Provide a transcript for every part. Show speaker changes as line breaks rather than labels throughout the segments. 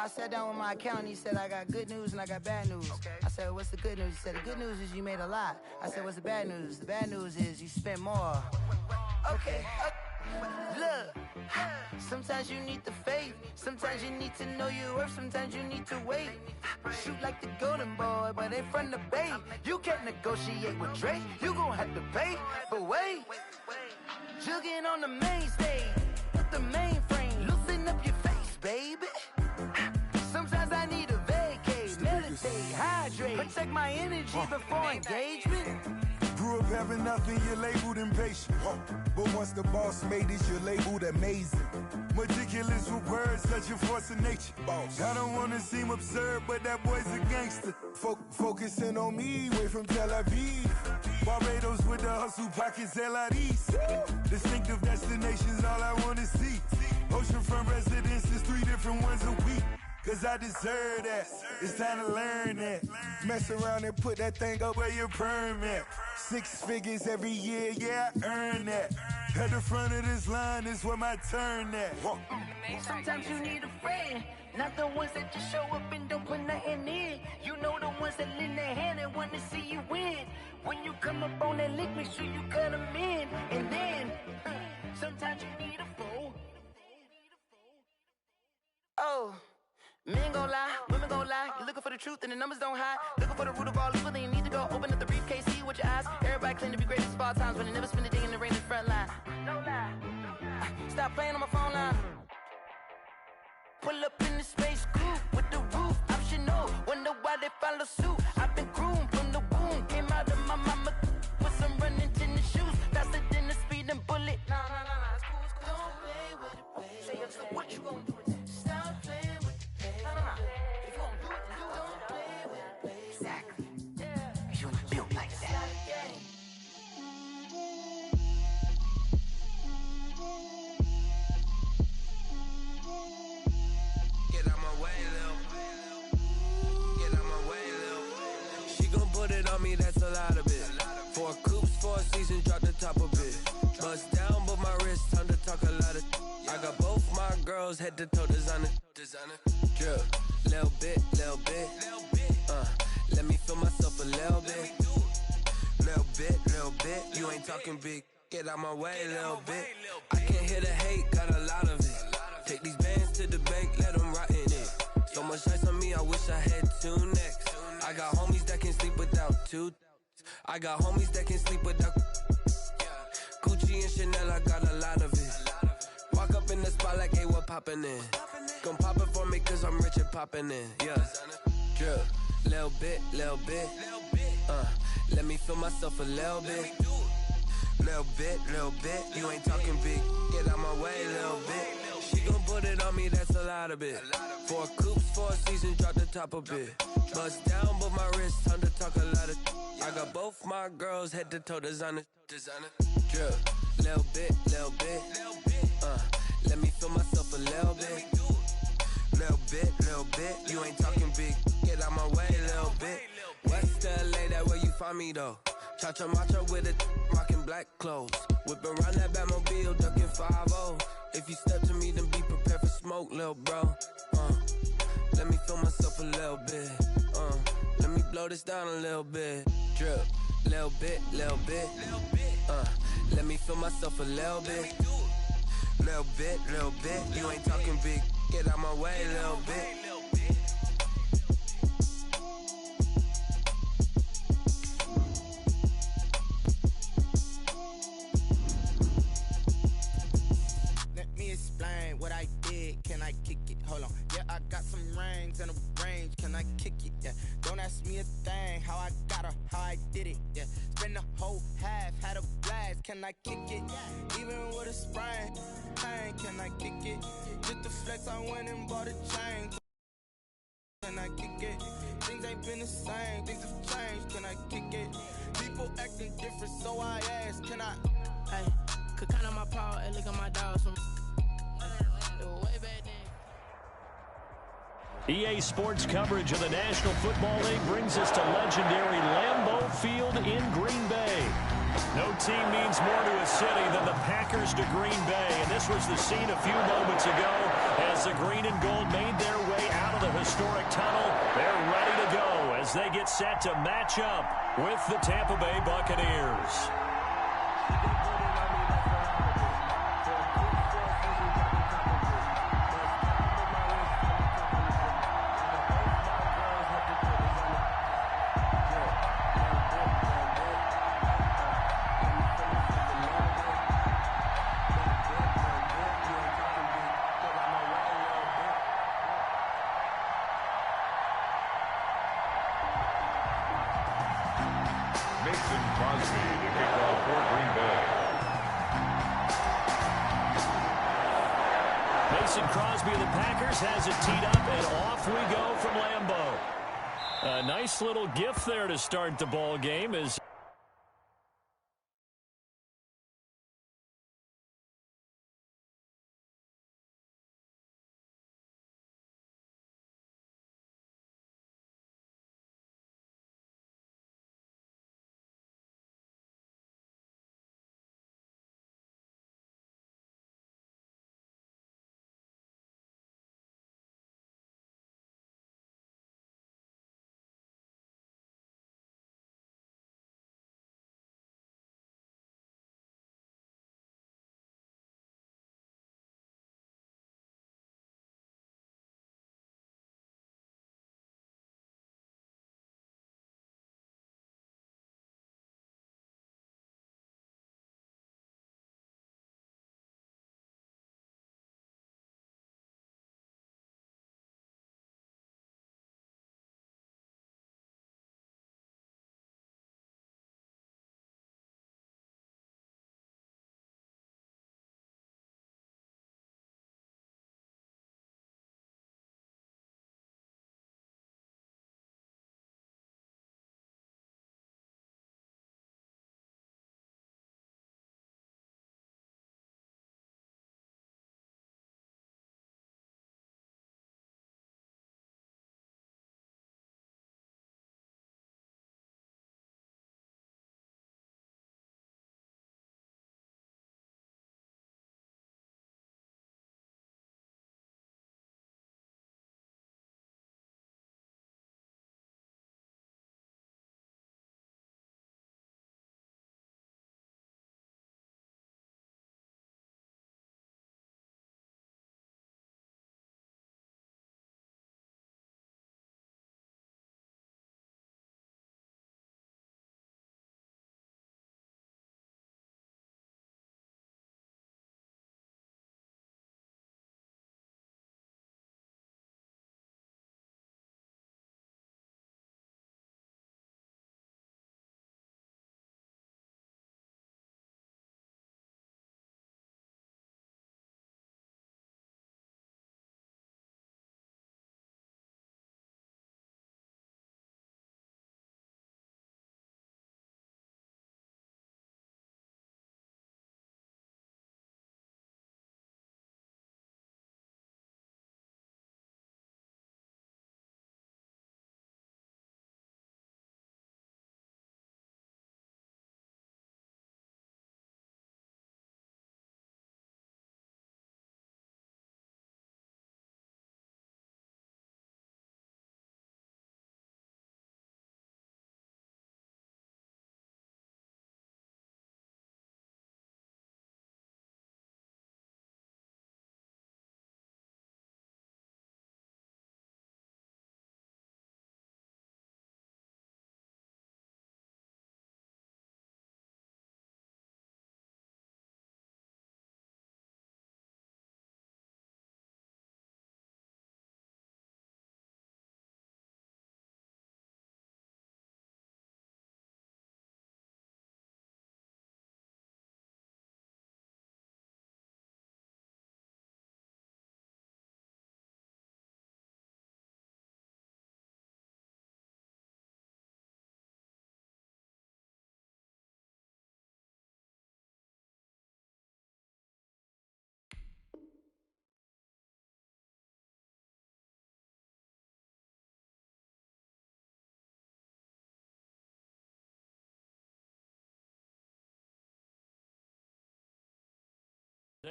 I sat down with my accountant. He said, I got good news and I got bad news. Okay. I said, what's the good news? He said, the good news is you made a lot. I said, what's the bad news? The bad news is you spent more. Okay. Look, sometimes you need the faith. Sometimes you need to know your worth. Sometimes you need to wait. Shoot like the golden boy, but ain't from the bay. You can't negotiate with Drake. You gon' have to pay. But wait, jugging on the main stage. Put the mainframe. Loosen up your face, baby. Sometimes I need a vacate. Meditate, hydrate. Protect my energy before engagement.
Grew up having nothing, you're labeled impatient. But once the boss made it, you're labeled amazing. Meticulous with words, such a force of nature. I don't wanna seem absurd, but that boy's a gangster. Focusing on me, way from Tel Aviv. Barbados with the hustle pockets, LIDs. Distinctive destinations, all I wanna see. Oceanfront residences, 3 different ones a week. Cause I deserve that, it's time to learn that. Mess around and put that thing up where your permit. 6 figures every year, yeah, I earn that. At the front of this line is where my turn at.
Sometimes you need a friend, not the ones that just show up and don't put nothing in. You know the ones that lend their hand and want to see you win. When you come up on that lick, make sure you cut them in. And then, sometimes you need a fool. Oh. Men gon' lie, women gon' lie. You're looking for the truth and the numbers don't hide. Looking for the root of all evil, then you need to go open up the briefcase, see with your eyes. Everybody claim to be greatest of all times, but they never spend a day in the rain in the front line. No lie. Stop playing on my phone line. Pull up in the space coupe with the roof optional. Wonder why they follow suit. I've been groomed from the womb. Came out of my mama with some running tennis shoes. Faster than the speeding bullet. Nah, it's cool, it's cool. Don't play with it, baby. Say, so what you gon' do? Stop playing. If you gon' do it, then you don't play with it, baby. Exactly. Yeah. You ain't built like that.
Get out my way, Lil. Get out my way, Lil. She gon' put it on me, that's a lot of it. 4 coops, 4 seasons, drop the top a bit. Bust down, but my wrist, time to talk a lot of. I got both my girls, head to toe designer. Drip, little bit. Let me feel myself a little bit. Little bit. You ain't talking big. Get out my way, little bit. I can't hear the hate, got a lot of it. Take these bands to the bank, let them rot in it. So much ice on me, I wish I had 2 necks. I got homies that can sleep without 2. I got homies that can sleep without Gucci and Chanel, I got a lot of it. Walk up in the spot like, hey, what poppin' in? Gon' pop it for me cause I'm rich and poppin' in, yeah. Drip, little bit. Let me feel myself a little bit. Little bit. You ain't talking big. Get out my way, little bit. She gon' put it on me, that's a lot of it. 4 coops, 4 seasons, drop the top a bit. Bust down, but my wrist, time to talk a lot of. I got both my girls, head to toe designer. Drip, little bit. Let me feel myself a little bit. Little bit. You ain't talking big. Get out my way, little bit. West LA, that where you find me though. Cha-cha matcha with it, rockin' black clothes. Whip around that Batmobile, duckin' 5-0. If you step to me, then be prepared for smoke, lil' bro. Let me feel myself a little bit. Let me blow this down a little bit. Drip, little bit. Let me feel myself a little bit. Little bit. You ain't talking big. Get out my way, little bit.
Let me explain what I did. Can I kick it? Hold on. Yeah, I got some rings and a range. Can I kick it? Yeah. Don't ask me a thing. How I got her, how I did it. Yeah. Spend the whole half, had a blast. Can I kick it? Even with a sprain. Pain, can I kick it? Just the flex, I went and bought a chain. Can I kick it? Things ain't been the same. Things have changed. Can I kick it? People acting different, so I ask. Can I?
Hey, could count on my paw and look at my dogs from way back then.
EA Sports coverage of the National Football League brings us to legendary Lambeau Field in Green Bay. No team means more to a city than the Packers to Green Bay, and this was the scene a few moments ago as the green and gold made their way out of the historic tunnel. They're ready to go as they get set to match up with the Tampa Bay Buccaneers.
Mason Crosby to kick off for Green Bay.
Mason Crosby of the Packers has it teed up, and off we go from Lambeau. A nice little gift there to start the ball game as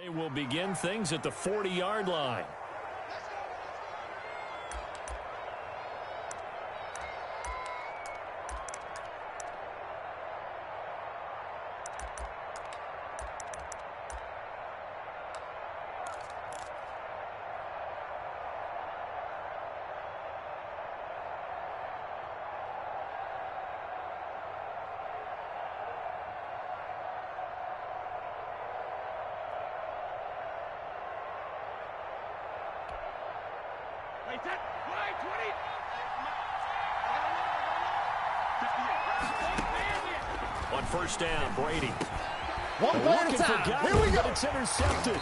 They will begin things at the 40-yard line. On first down, Brady.
One play at a time. Here we go.
It's intercepted.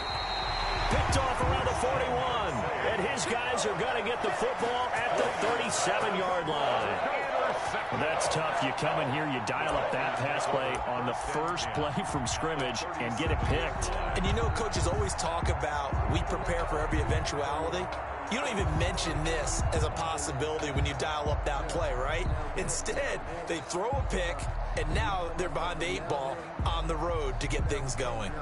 Picked off around the 41. And his guys are going to get the football at the 37-yard line. Well, that's tough. You come in here, you dial up that pass play on the first play from scrimmage and get it picked.
And you know, coaches always talk about we prepare for every eventuality. You don't even mention this as a possibility when you dial up that play, right? Instead, they throw a pick, and now they're behind the 8 ball on the road to get things going.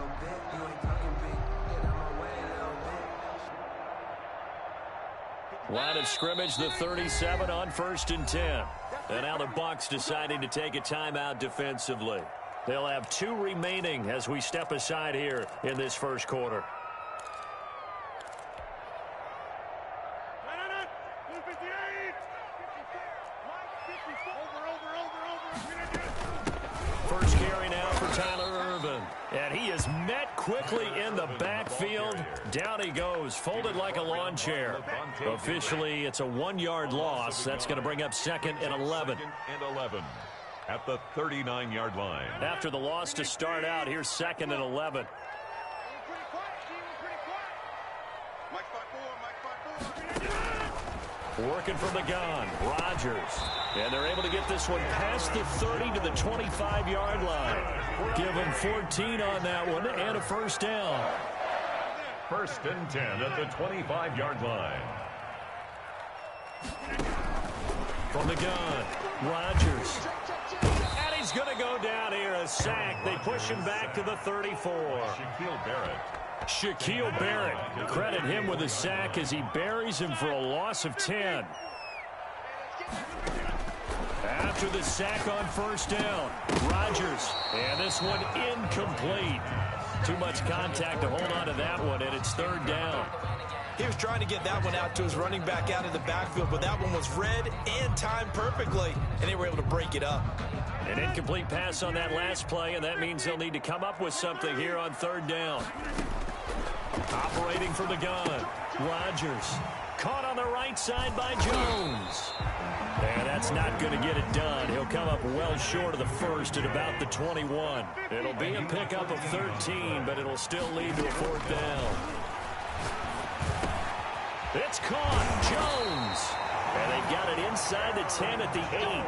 Line of scrimmage, the 37 on 1st and 10. And now the Bucs deciding to take a timeout defensively. They'll have 2 remaining as we step aside here in this first quarter. First carry now for Tyler Ervin. And he is met quickly in the backfield. Down he goes, folded like a lawn chair. Officially, it's a 1-yard loss. That's going to bring up 2nd and 11.
At the 39-yard line.
After the loss to start out, here's 2nd and 11. Working from the gun, Rodgers. And they're able to get this one past the 30 to the 25-yard line. Give them 14 on that one and a first down.
1st and 10 at the 25-yard line.
From the gun, Rodgers. And he's going to go down here, a sack. They push him back to the 34. Shaquille Barrett, credit him with a sack as he buries him for a loss of 10. After the sack on first down, Rodgers, and this one incomplete. Too much contact to hold on to that one, and it's 3rd down.
He was trying to get that one out to his running back out of the backfield, but that one was read and timed perfectly, and they were able to break it up.
An incomplete pass on that last play, and that means they'll need to come up with something here on 3rd down. Operating from the gun, Rodgers. Caught on the right side by Jones. And that's not going to get it done. He'll come up well short of the first at about the 21. It'll be a pickup of 13, but it'll still lead to a 4th down. It's caught. Jones. And they got it inside the 10 at the 8.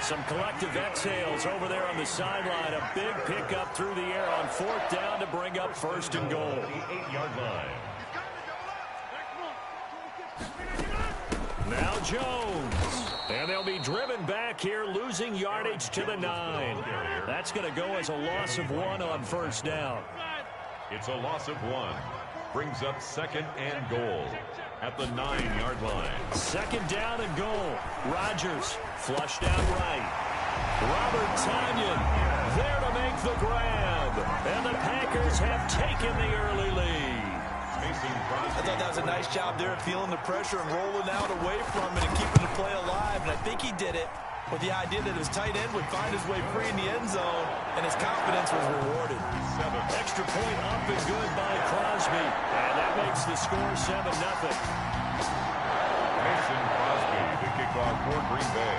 Some collective exhales over there on the sideline. A big pickup through the air on 4th down to bring up 1st and goal.
The 8-yard line.
Now Jones. And they'll be driven back here, losing yardage to the 9. That's going to go as a loss of 1 on 1st down.
It's a loss of 1. Brings up 2nd and goal at the 9-yard line.
2nd down and goal. Rodgers flushed out right. Robert Tonyan there to make the grab. And the Packers have taken the early lead.
I thought that was a nice job there of feeling the pressure and rolling out away from it and keeping the play alive. And I think he did it with the idea that his tight end would find his way free in the end zone, and his confidence was rewarded.
Extra point up and good by Crosby. And that makes the score 7-0.
Mason Crosby, the kickoff for Green Bay.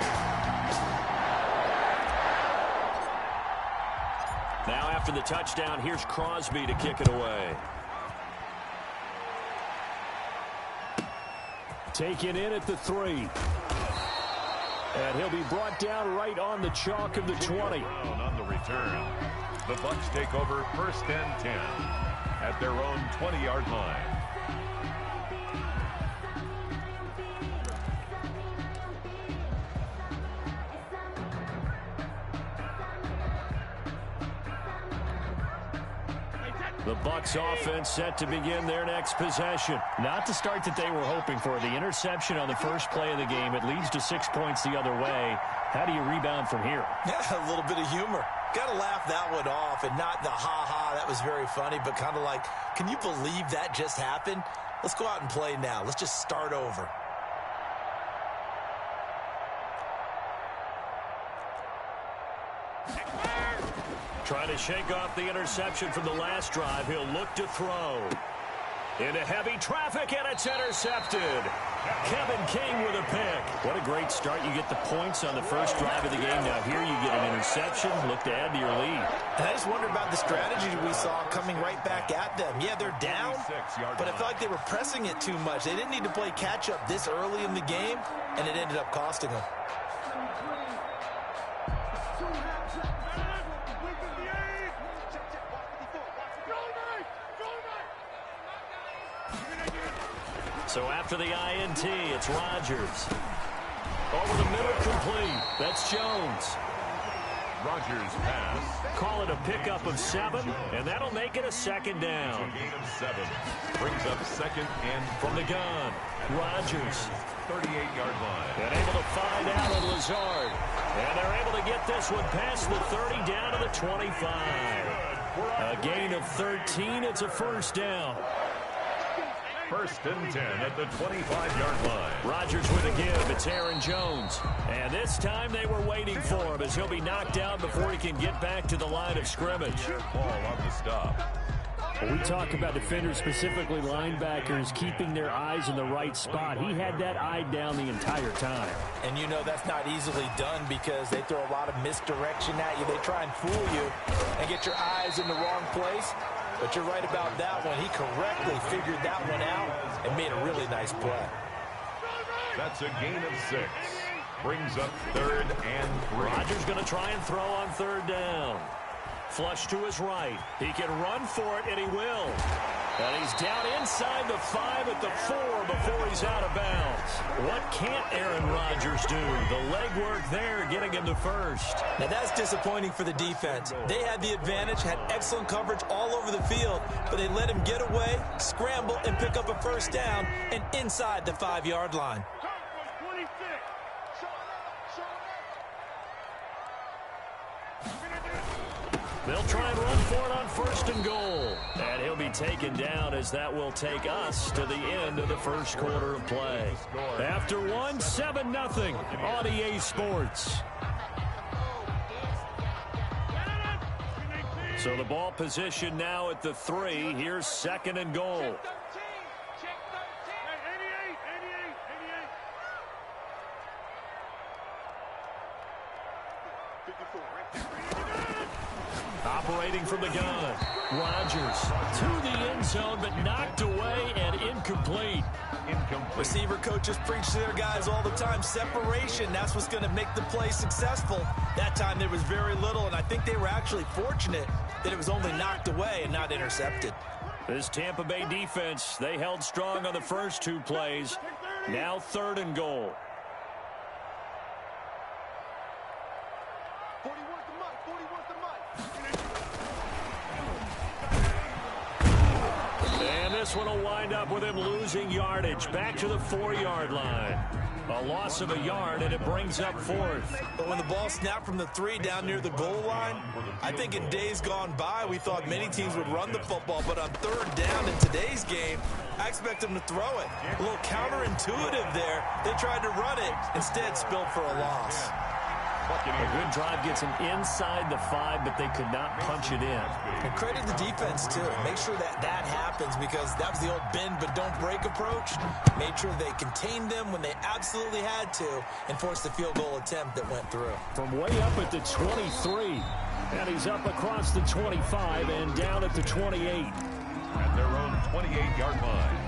Now after the touchdown, here's Crosby to kick it away. Taken in at the 3. And he'll be brought down right on the chalk of the 20.
On the return, the Bucs take over 1st and 10 at their own 20-yard line.
The Bucs offense set to begin their next possession.
Not the start that they were hoping for. The interception on the first play of the game. It leads to 6 points the other way. How do you rebound from here?
Yeah, a little bit of humor. Got to laugh that one off, and not the ha-ha, that was very funny, but kind of like, can you believe that just happened? Let's go out and play now. Let's just start over.
Trying to shake off the interception from the last drive. He'll look to throw. Into heavy traffic, and it's intercepted. Kevin King with a pick. What a great start. You get the points on the first drive of the game. Now here you get an interception. Look to add to your lead.
And I just wonder about the strategy we saw coming right back at them. Yeah, they're down, but I felt like they were pressing it too much. They didn't need to play catch-up this early in the game, and it ended up costing them.
So after the INT, it's Rodgers. Over the middle, complete. That's Jones.
Rodgers pass.
Call it a pickup of 7, and that'll make it a second down.
A gain of 7. Brings up second and
from the gun. Rodgers.
38-yard line.
And able to find Allen Lazard. And they're able to get this one past the 30 down to the 25. A gain of 13. It's a first down.
First and 10 at the 25-yard line.
Rodgers with a give. It's Aaron Jones. And this time they were waiting for him as he'll be knocked down before he can get back to the line of scrimmage.
Ball on the stop.
We talk about defenders, specifically linebackers, keeping their eyes in the right spot. He had that eye down the entire time.
And you know that's not easily done because they throw a lot of misdirection at you. They try and fool you and get your eyes in the wrong place. But you're right about that one. He correctly figured that one out and made a really nice play.
That's a gain of 6. Brings up third and 3.
Rodgers going to try and throw on third down. Flush to his right. He can run for it, and he will. And he's down inside the 5 at the 4 before he's out of bounds. What can't Aaron Rodgers do? The legwork there getting him to first.
Now that's disappointing for the defense. They had the advantage, had excellent coverage all over the field, but they let him get away, scramble, and pick up a first down and inside the 5-yard line.
They'll try and run for it on first and goal. And he'll be taken down as that will take us to the end of the first quarter of play. After one, 7-0 on EA Sports. So the ball position now at the 3. Here's second and goal. Operating from the gun. Rodgers to the end zone, but knocked away and incomplete.
Receiver coaches preach to their guys all the time. Separation, that's what's going to make the play successful. That time there was very little, and I think they were actually fortunate that it was only knocked away and not intercepted.
This Tampa Bay defense, they held strong on the first 2 plays. Now third and goal. And this one will wind up with him losing yardage back to the 4-yard line. A loss of a yard, and it brings up 4th.
But when the ball snapped from the 3 down near the goal line, I think in days gone by, we thought many teams would run the football. But on third down in today's game, I expect them to throw it. A little counterintuitive there. They tried to run it, instead spilled for a loss.
A good drive gets him inside the 5, but they could not punch it in.
And credit the defense, too. Make sure that happens because that was the old bend but don't break approach. Made sure they contained them when they absolutely had to and forced the field goal attempt that went through.
From way up at the 23, and he's up across the 25 and down at the 28.
At their own 28-yard line.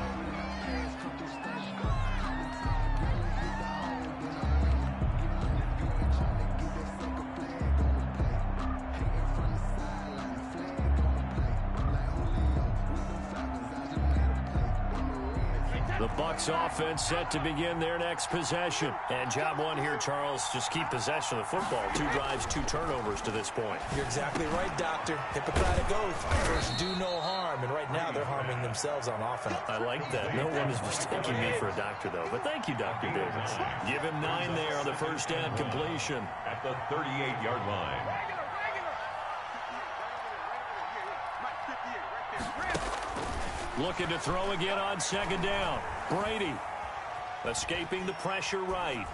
The Bucs offense set to begin their next possession.
And job one here, Charles, just keep possession of the football. 2 drives, 2 turnovers to this point.
You're exactly right, Doctor. Hippocratic oath. First, do no harm. And right now, they're harming themselves on offense.
I like that. No one is mistaking me for a doctor, though. But thank you, Dr. Davis.
Give him 9 there on the first down completion.
At the 38-yard line.
Looking to throw again on second down. Brady escaping the pressure right.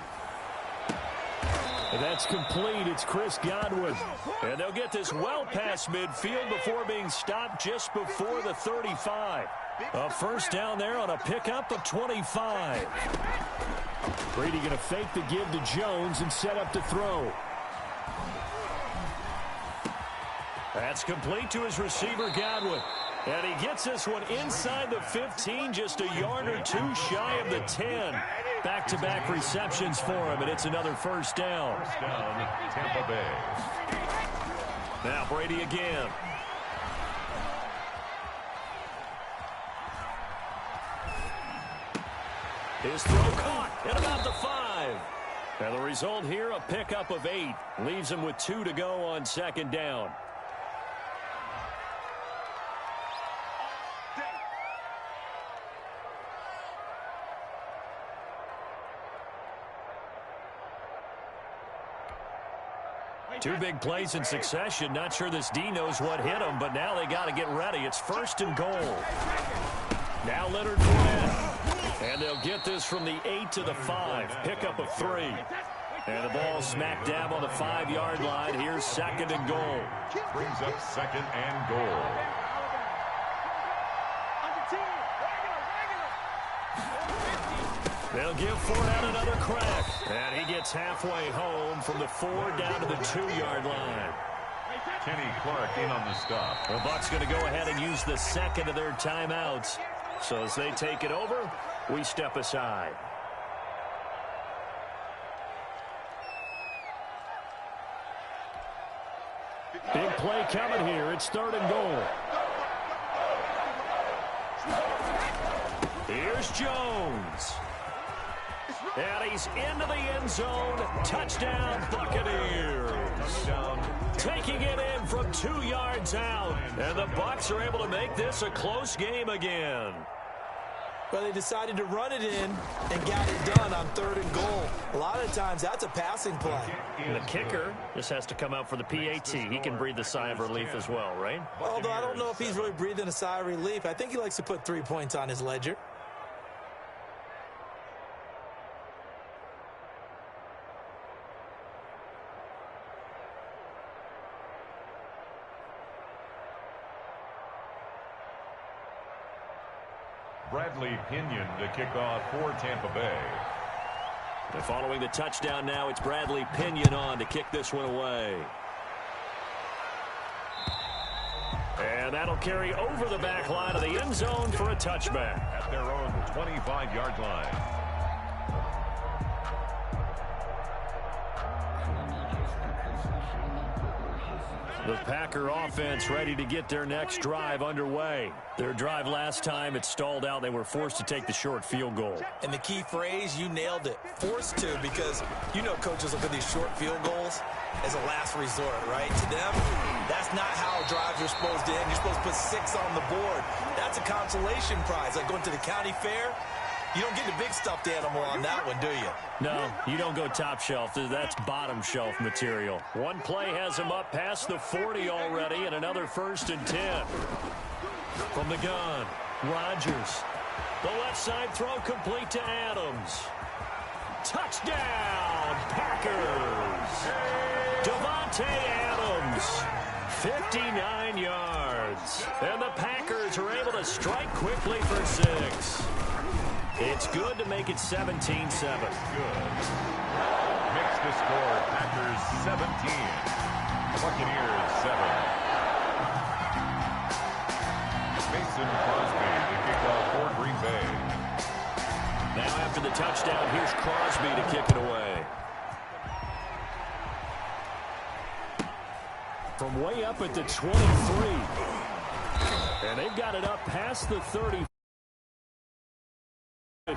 And that's complete. It's Chris Godwin.
And they'll get this well past midfield before being stopped just before the 35. A first down there on a pickup of 25.
Brady going to fake the give to Jones and set up to throw.
That's complete to his receiver, Godwin. And he gets this one inside the 15, just a yard or 2 shy of the 10. Back-to-back receptions for him, and it's another first down.
First down, Tampa Bay.
Now Brady again. His throw caught at about the 5. And the result here, a pickup of 8. Leaves him with 2 to go on second down. Two big plays in succession. Not sure this D knows what hit him, but now they got to get ready. It's first and goal. Now Leonard Fournette. And they'll get this from the 8 to the 5. Pickup of 3. And the ball smack dab on the 5-yard line. Here's second and goal.
Brings up second and goal.
They'll give Fournette another crack. And he gets halfway home from the 4 down to the 2-yard line.
Kenny Clark in on the stop.
The Bucs going to go ahead and use the second of their timeouts. So as they take it over, we step aside.
Big play coming here. It's third and goal.
Here's Jones. And he's into the end zone. Touchdown, Buccaneers. Taking it in from 2 yards out. And the Bucs are able to make this a close game again.
Well, they decided to run it in and got it done on third and goal. A lot of times, that's a passing play.
And the kicker just has to come out for the PAT. He can breathe a sigh of relief as well, right?
Although I don't know if he's really breathing a sigh of relief. I think he likes to put 3 points on his ledger.
Bradley Pinion to kick off for Tampa Bay.
And following the touchdown now, it's Bradley Pinion on to kick this one away. And that'll carry over the back line of the end zone for a touchback.
At their own 25-yard line.
The Packer offense ready to get their next drive underway. Their drive last time, it stalled out. They were forced to take the short field goal.
And the key phrase, you nailed it. Forced to, because you know coaches look at these short field goals as a last resort, right? To them, that's not how drives are supposed to end. You're supposed to put 6 on the board. That's a consolation prize. Like going to the county fair, you don't get the big stuffed animal on that one, do you?
No, you don't go top shelf. That's bottom shelf material. One play has him up past the 40 already, and another first and 10. From the gun, Rodgers. The left side throw complete to Adams. Touchdown, Packers. Davante Adams, 59 yards. And the Packers are able to strike quickly for 6. It's good to make it 17-7.
Good. Makes the score Packers 17. Buccaneers 7. Mason Crosby to kick off for Green Bay.
Now after the touchdown, here's Crosby to kick it away. From way up at the 23. And they've got it up past the 30. The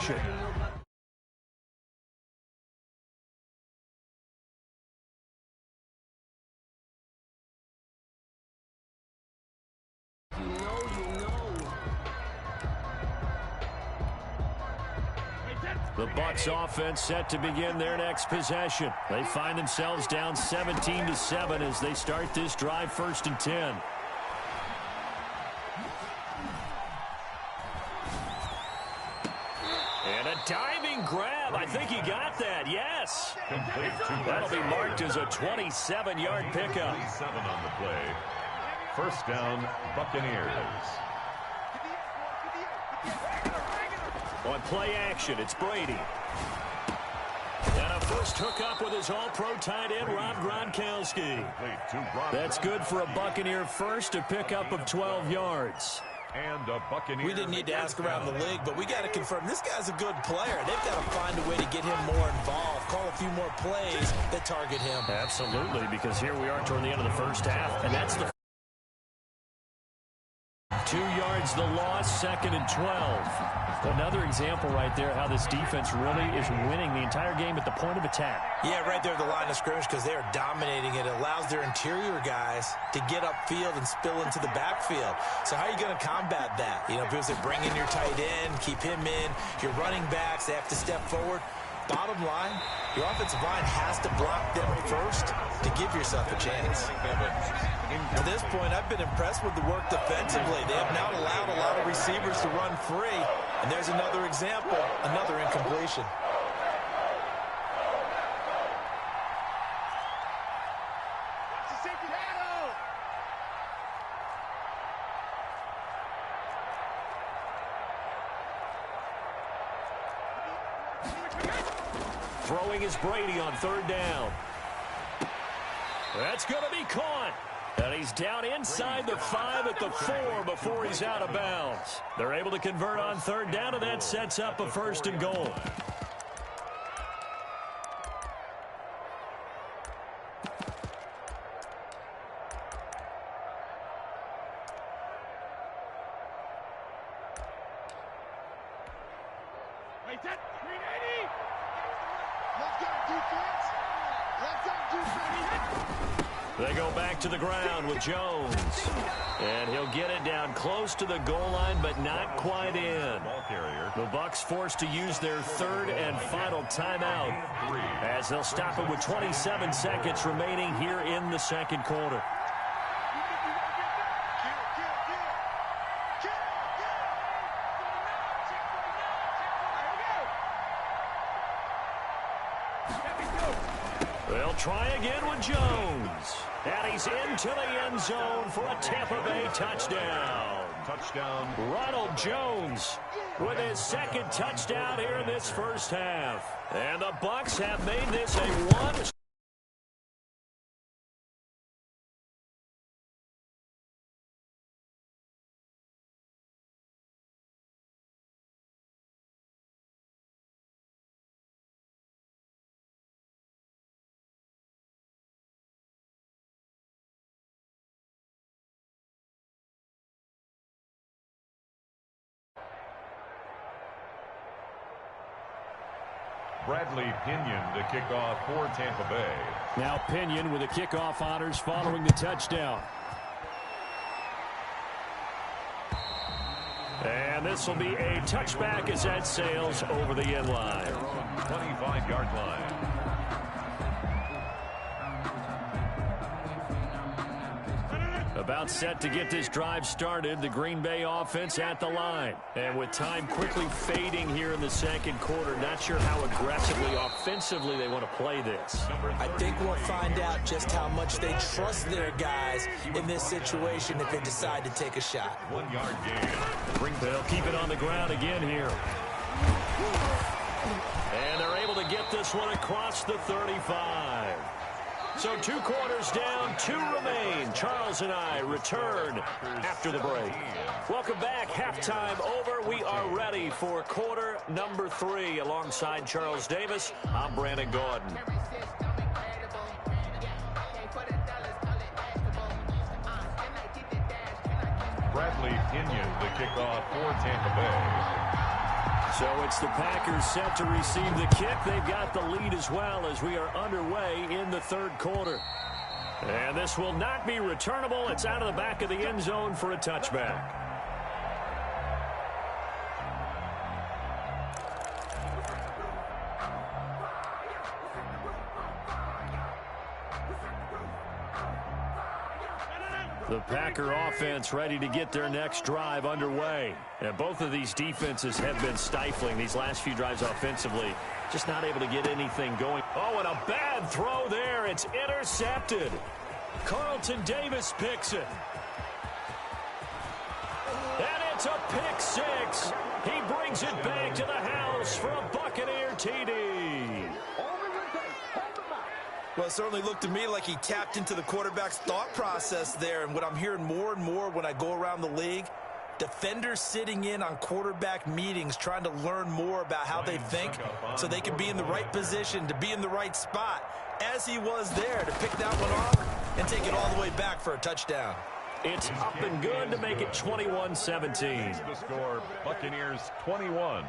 Bucs offense set to begin their next possession. They find themselves down 17-7 as they start this drive, 1st and 10. And a diving grab. I think he got that. Yes. That'll be marked as a 27-yard pickup.
27 on the play. 1st down, Buccaneers.
On play action, it's Brady. And a first hookup with his all-pro tight end, Rob Gronkowski. That's good for a Buccaneer first, a pickup of 12 yards.
And a Buccaneer.
We didn't need to ask around the league, but we got to confirm this guy's a good player. They've got to find a way to get him more involved, call a few more plays that target him.
Absolutely, because here we are toward the end of the first half, and that's the 2 yards the loss, 2nd and 12. Another example right there how this defense really is winning the entire game at the point of attack.
Yeah, right there at the line of scrimmage because they are dominating it. It allows their interior guys to get upfield and spill into the backfield. So how are you going to combat that? You know, people say bring in your tight end, keep him in. Your running backs, they have to step forward. Bottom line, your offensive line has to block them first to give yourself a chance. To this point, I've been impressed with the work defensively. They have not allowed a lot of receivers to run free. And there's another example, another incompletion.
Throwing is Brady on 3rd down. That's going to be caught. And he's down inside the 5 at the 4 before he's out of bounds. They're able to convert on 3rd down, and that sets up a 1st and goal. They go back to the ground with Jones. And he'll get it down close to the goal line, but not quite in. The Bucs forced to use their 3rd and final timeout as they'll stop it with 27 seconds remaining here in the 2nd quarter. They'll try again with Jones. And he's into the end zone for a Tampa Bay touchdown. Ronald Jones with his 2nd touchdown here in this first half. And the Bucs have made this a 1.
Bradley Pinion to kick off for Tampa Bay.
Now Pinion with the kickoff honors following the touchdown. And this will be a touchback as that sails over the end line.
25-yard line.
About set to get this drive started, the Green Bay offense at the line. And with time quickly fading here in the 2nd quarter, not sure how aggressively, offensively they want to play this.
I think we'll find out just how much they trust their guys in this situation if they decide to take a shot.
1-yard gain.
They'll keep it on the ground again here. And they're able to get this one across the 35. So 2 quarters down, 2 remain. Charles and I return after the break. Welcome back. Halftime over. We are ready for quarter number 3. Alongside Charles Davis, I'm Brandon Gordon.
Bradley Pinion to kick off for Tampa Bay.
So it's the Packers set to receive the kick. They've got the lead as well as we are underway in the third quarter. And this will not be returnable. It's out of the back of the end zone for a touchback. The Packer offense ready to get their next drive underway. And both of these defenses have been stifling these last few drives offensively. Just not able to get anything going. Oh, and a bad throw there. It's intercepted. Carlton Davis picks it. And it's a pick six. He brings it back to the house for a Buccaneer TD.
Well, it certainly looked to me like he tapped into the quarterback's thought process there. And what I'm hearing more and more when I go around the league, defenders sitting in on quarterback meetings trying to learn more about how they think so they can be in the right position, to be in the right spot, as he was there to pick that one off and take it all the way back for a touchdown.
It's up and good to make it 21-17.
The score, Buccaneers 21,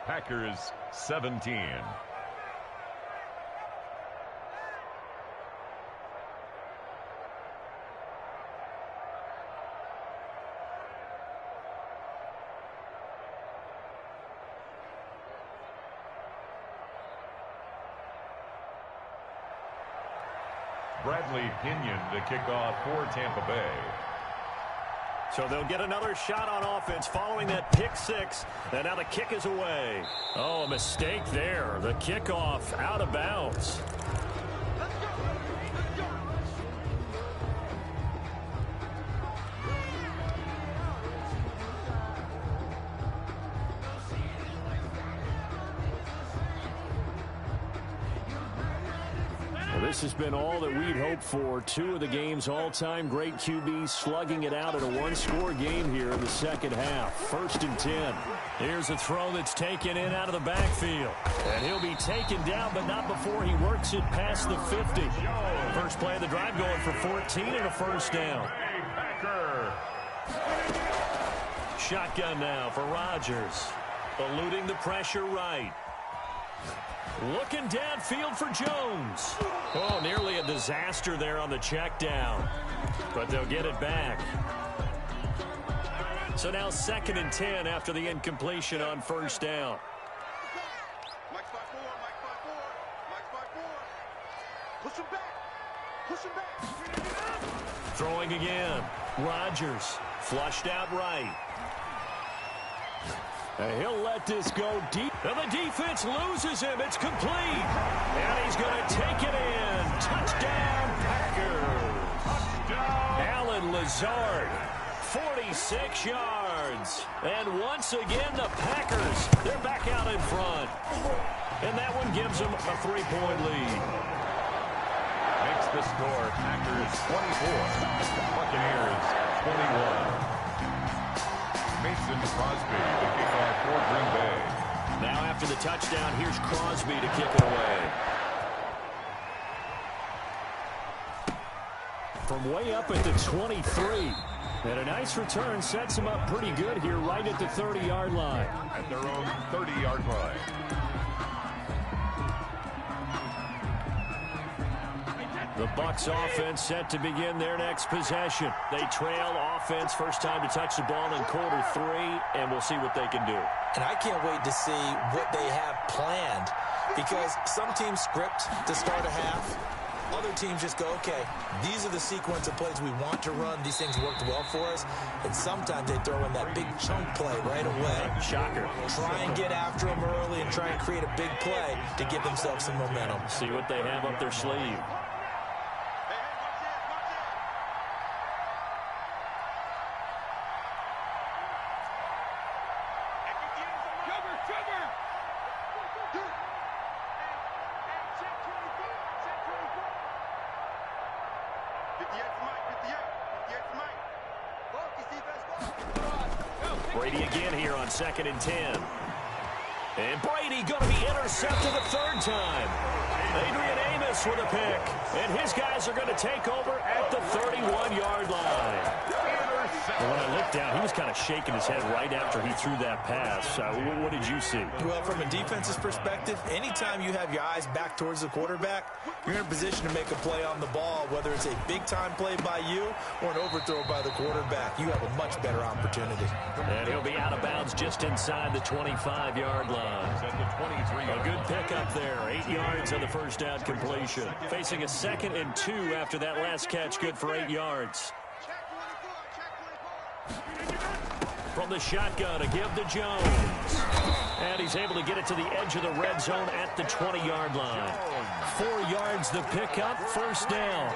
Packers 17. Bradley Pinion to kick off for Tampa Bay.
So they'll get another shot on offense following that pick six. And now the kick is away. Oh, a mistake there. The kickoff out of bounds. This has been all that we'd hoped for. Two of the game's all-time great QBs slugging it out in a one-score game here in the second half. 1st and 10. Here's a throw that's taken in out of the backfield. And he'll be taken down, but not before he works it past the 50. First play of the drive going for 14 and a first down. Shotgun now for Rodgers. Eluding the pressure right. Looking downfield for Jones. Oh, nearly a disaster there on the check down. But they'll get it back. So now 2nd and 10 after the incompletion on first down. Throwing again. Rodgers flushed out right. And he'll let this go deep. And the defense loses him. It's complete. And he's going to take it in. Touchdown, Packers. Touchdown. Alan Lazard, 46 yards. And once again, the Packers, they're back out in front. And that one gives them a 3-point lead.
Makes the score Packers 24, Buccaneers 21. Mason Crosby to kick off for Green Bay.
Now after the touchdown, here's Crosby to kick it away. From way up at the 23. And a nice return sets him up pretty good here right at the 30-yard line.
At their own 30-yard line.
The Bucs offense set to begin their next possession. They trail offense, first time to touch the ball in quarter 3, and we'll see what they can do.
And I can't wait to see what they have planned, because some teams script to start a half. Other teams just go, okay, these are the sequence of plays we want to run. These things worked well for us. And sometimes they throw in that big chunk play right away.
Shocker.
Try and get after them early and try and create a big play to give themselves some momentum.
See what they have up their sleeve. Brady again here on 2nd and 10. And Brady going to be intercepted the 3rd time. Adrian Amos with a pick. And his guys are going to take over at the 31-yard line. Well, when I looked down, he was kind of shaking his head right after he threw that pass. What did you see?
Well, from a defense's perspective, anytime you have your eyes back towards the quarterback, you're in a position to make a play on the ball, whether it's a big-time play by you or an overthrow by the quarterback. You have a much better opportunity.
And he'll be out of bounds just inside the 25-yard line. A good pickup there. 8 yards on the first down completion. Facing a 2nd and 2 after that last catch, good for 8 yards. From the shotgun, a give to Jones. And he's able to get it to the edge of the red zone at the 20-yard line. 4 yards the pickup, first down.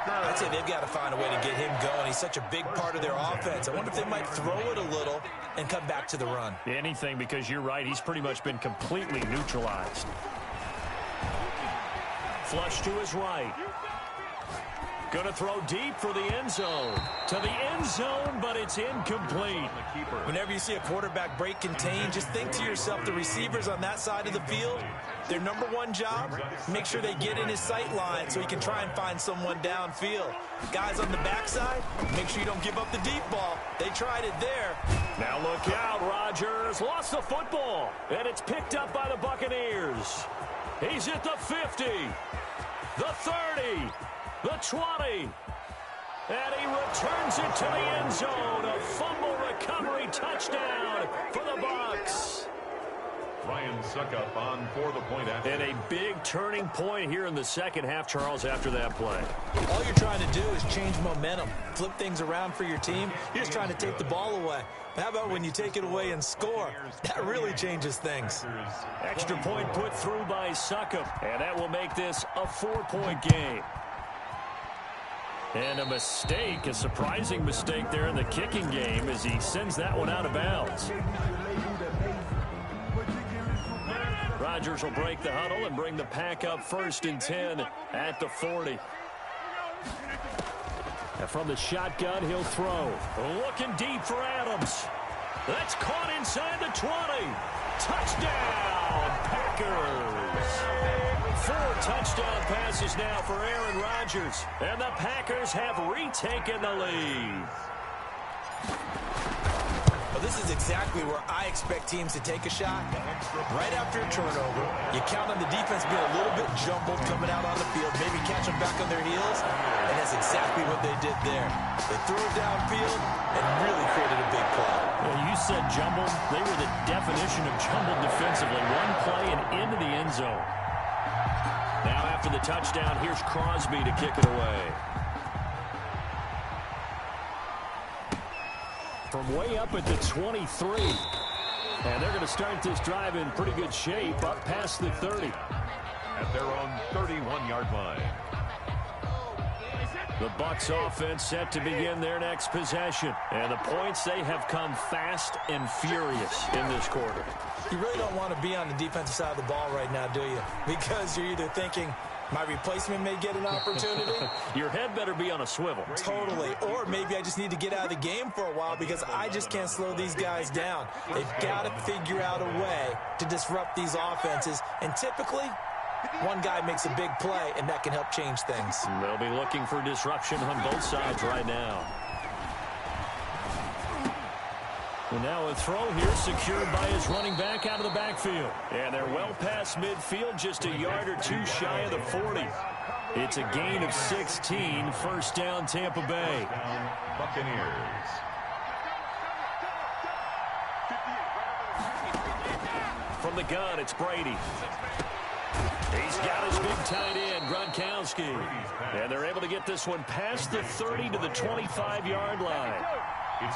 I'd say they've got to find a way to get him going. He's such a big part of their offense. I wonder if they might throw it a little and come back to the run.
Anything, because you're right, he's pretty much been completely neutralized. Flush to his right. Going to throw deep for the end zone. To the end zone, but it's incomplete.
Whenever you see a quarterback break contain, just think to yourself, the receivers on that side of the field, their number one job, make sure they get in his sight line so he can try and find someone downfield. Guys on the backside, make sure you don't give up the deep ball. They tried it there.
Now look out, Rodgers lost the football, and it's picked up by the Buccaneers. He's at the 50, the 30, the 20, and he returns it to the end zone. A fumble recovery touchdown for the Bucs.
Ryan Succop on for the point after.
And a big turning point here in the second half, Charles, after that play.
All you're trying to do is change momentum, flip things around for your team. You're just trying to take the ball away. But how about when you take it away and score? That really changes things.
Extra point put through by Succop, and that will make this a 4-point game. And a mistake, a surprising mistake there in the kicking game as he sends that one out of bounds. Rodgers will break the huddle and bring the pack up 1st and 10 at the 40. And from the shotgun, he'll throw. Looking deep for Adams. That's caught inside the 20. Touchdown, Packers. 4 touchdown passes now for Aaron Rodgers. And the Packers have retaken the lead.
Well, this is exactly where I expect teams to take a shot. Right after a turnover, you count on the defense being a little bit jumbled coming out on the field, maybe catch them back on their heels, and that's exactly what they did there. They threw it downfield and really created a big play.
Well, you said jumbled. They were the definition of jumbled defensively. One play and into the end zone. Now after the touchdown, here's Crosby to kick it away. From way up at the 23. And they're going to start this drive in pretty good shape, up past the 30.
At their own 31-yard line.
The Bucs offense set to begin their next possession. And the points, they have come fast and furious in this quarter.
You really don't want to be on the defensive side of the ball right now, do you? Because you're either thinking, my replacement may get an opportunity.
Your head better be on a swivel.
Totally. Or maybe I just need to get out of the game for a while because I just can't slow these guys down. They've got to figure out a way to disrupt these offenses. And typically, one guy makes a big play, and that can help change things.
They'll be looking for disruption on both sides right now. And now a throw here secured by his running back out of the backfield. And they're well past midfield, just a yard or two shy of the 40. It's a gain of 16, first down Tampa Bay.
Buccaneers.
From the gun, it's Brady. He's got his big tight end, Gronkowski. And they're able to get this one past the 30 to the 25-yard line.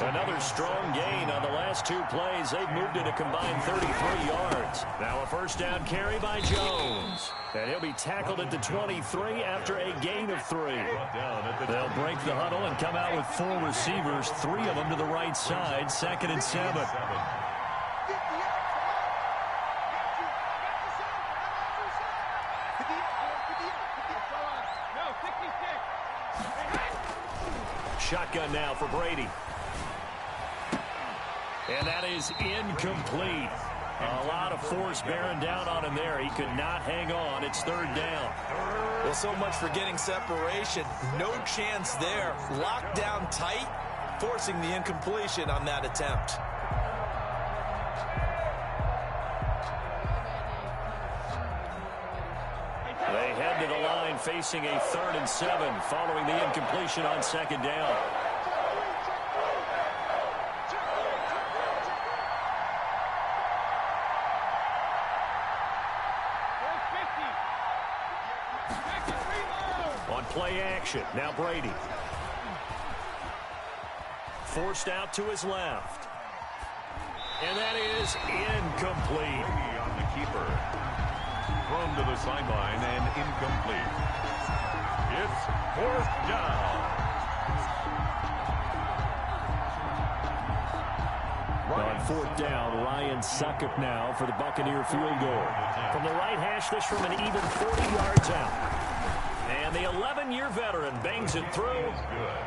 Another strong gain on the last 2 plays. They've moved it a combined 33 yards. Now a first down carry by Jones. And he'll be tackled at the 23 after a gain of 3. They'll break the huddle and come out with 4 receivers, 3 of them to the right side, 2nd and 7. Shotgun now for Brady. And that is incomplete. A lot of force bearing down on him there. He could not hang on. It's 3rd down.
Well, so much for getting separation. No chance there. Locked down tight. forcing the incompletion on that attempt.
They head to the line facing a 3rd and 7 following the incompletion on 2nd down. On play action, now Brady. Forced out to his left. And that is incomplete.
Brady on the keeper. Thrown to the sideline and incomplete. It's 4th down.
On 4th down, Ryan Succop now for the Buccaneer field goal. From the right hash, this from an even 40 yards out. And the 11-year veteran bangs it through.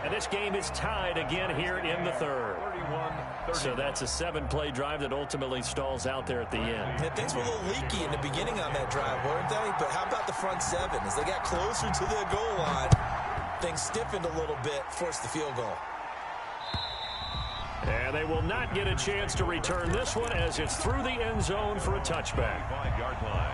And this game is tied again here in the 3rd. So that's a 7-play drive that ultimately stalls out there at the end.
Yeah, things were a little leaky in the beginning on that drive, weren't they? But how about the front 7? As they got closer to the goal line, things stiffened a little bit, forced the field goal.
And they will not get a chance to return this one as it's through the end zone for a touchback.
5-yard line.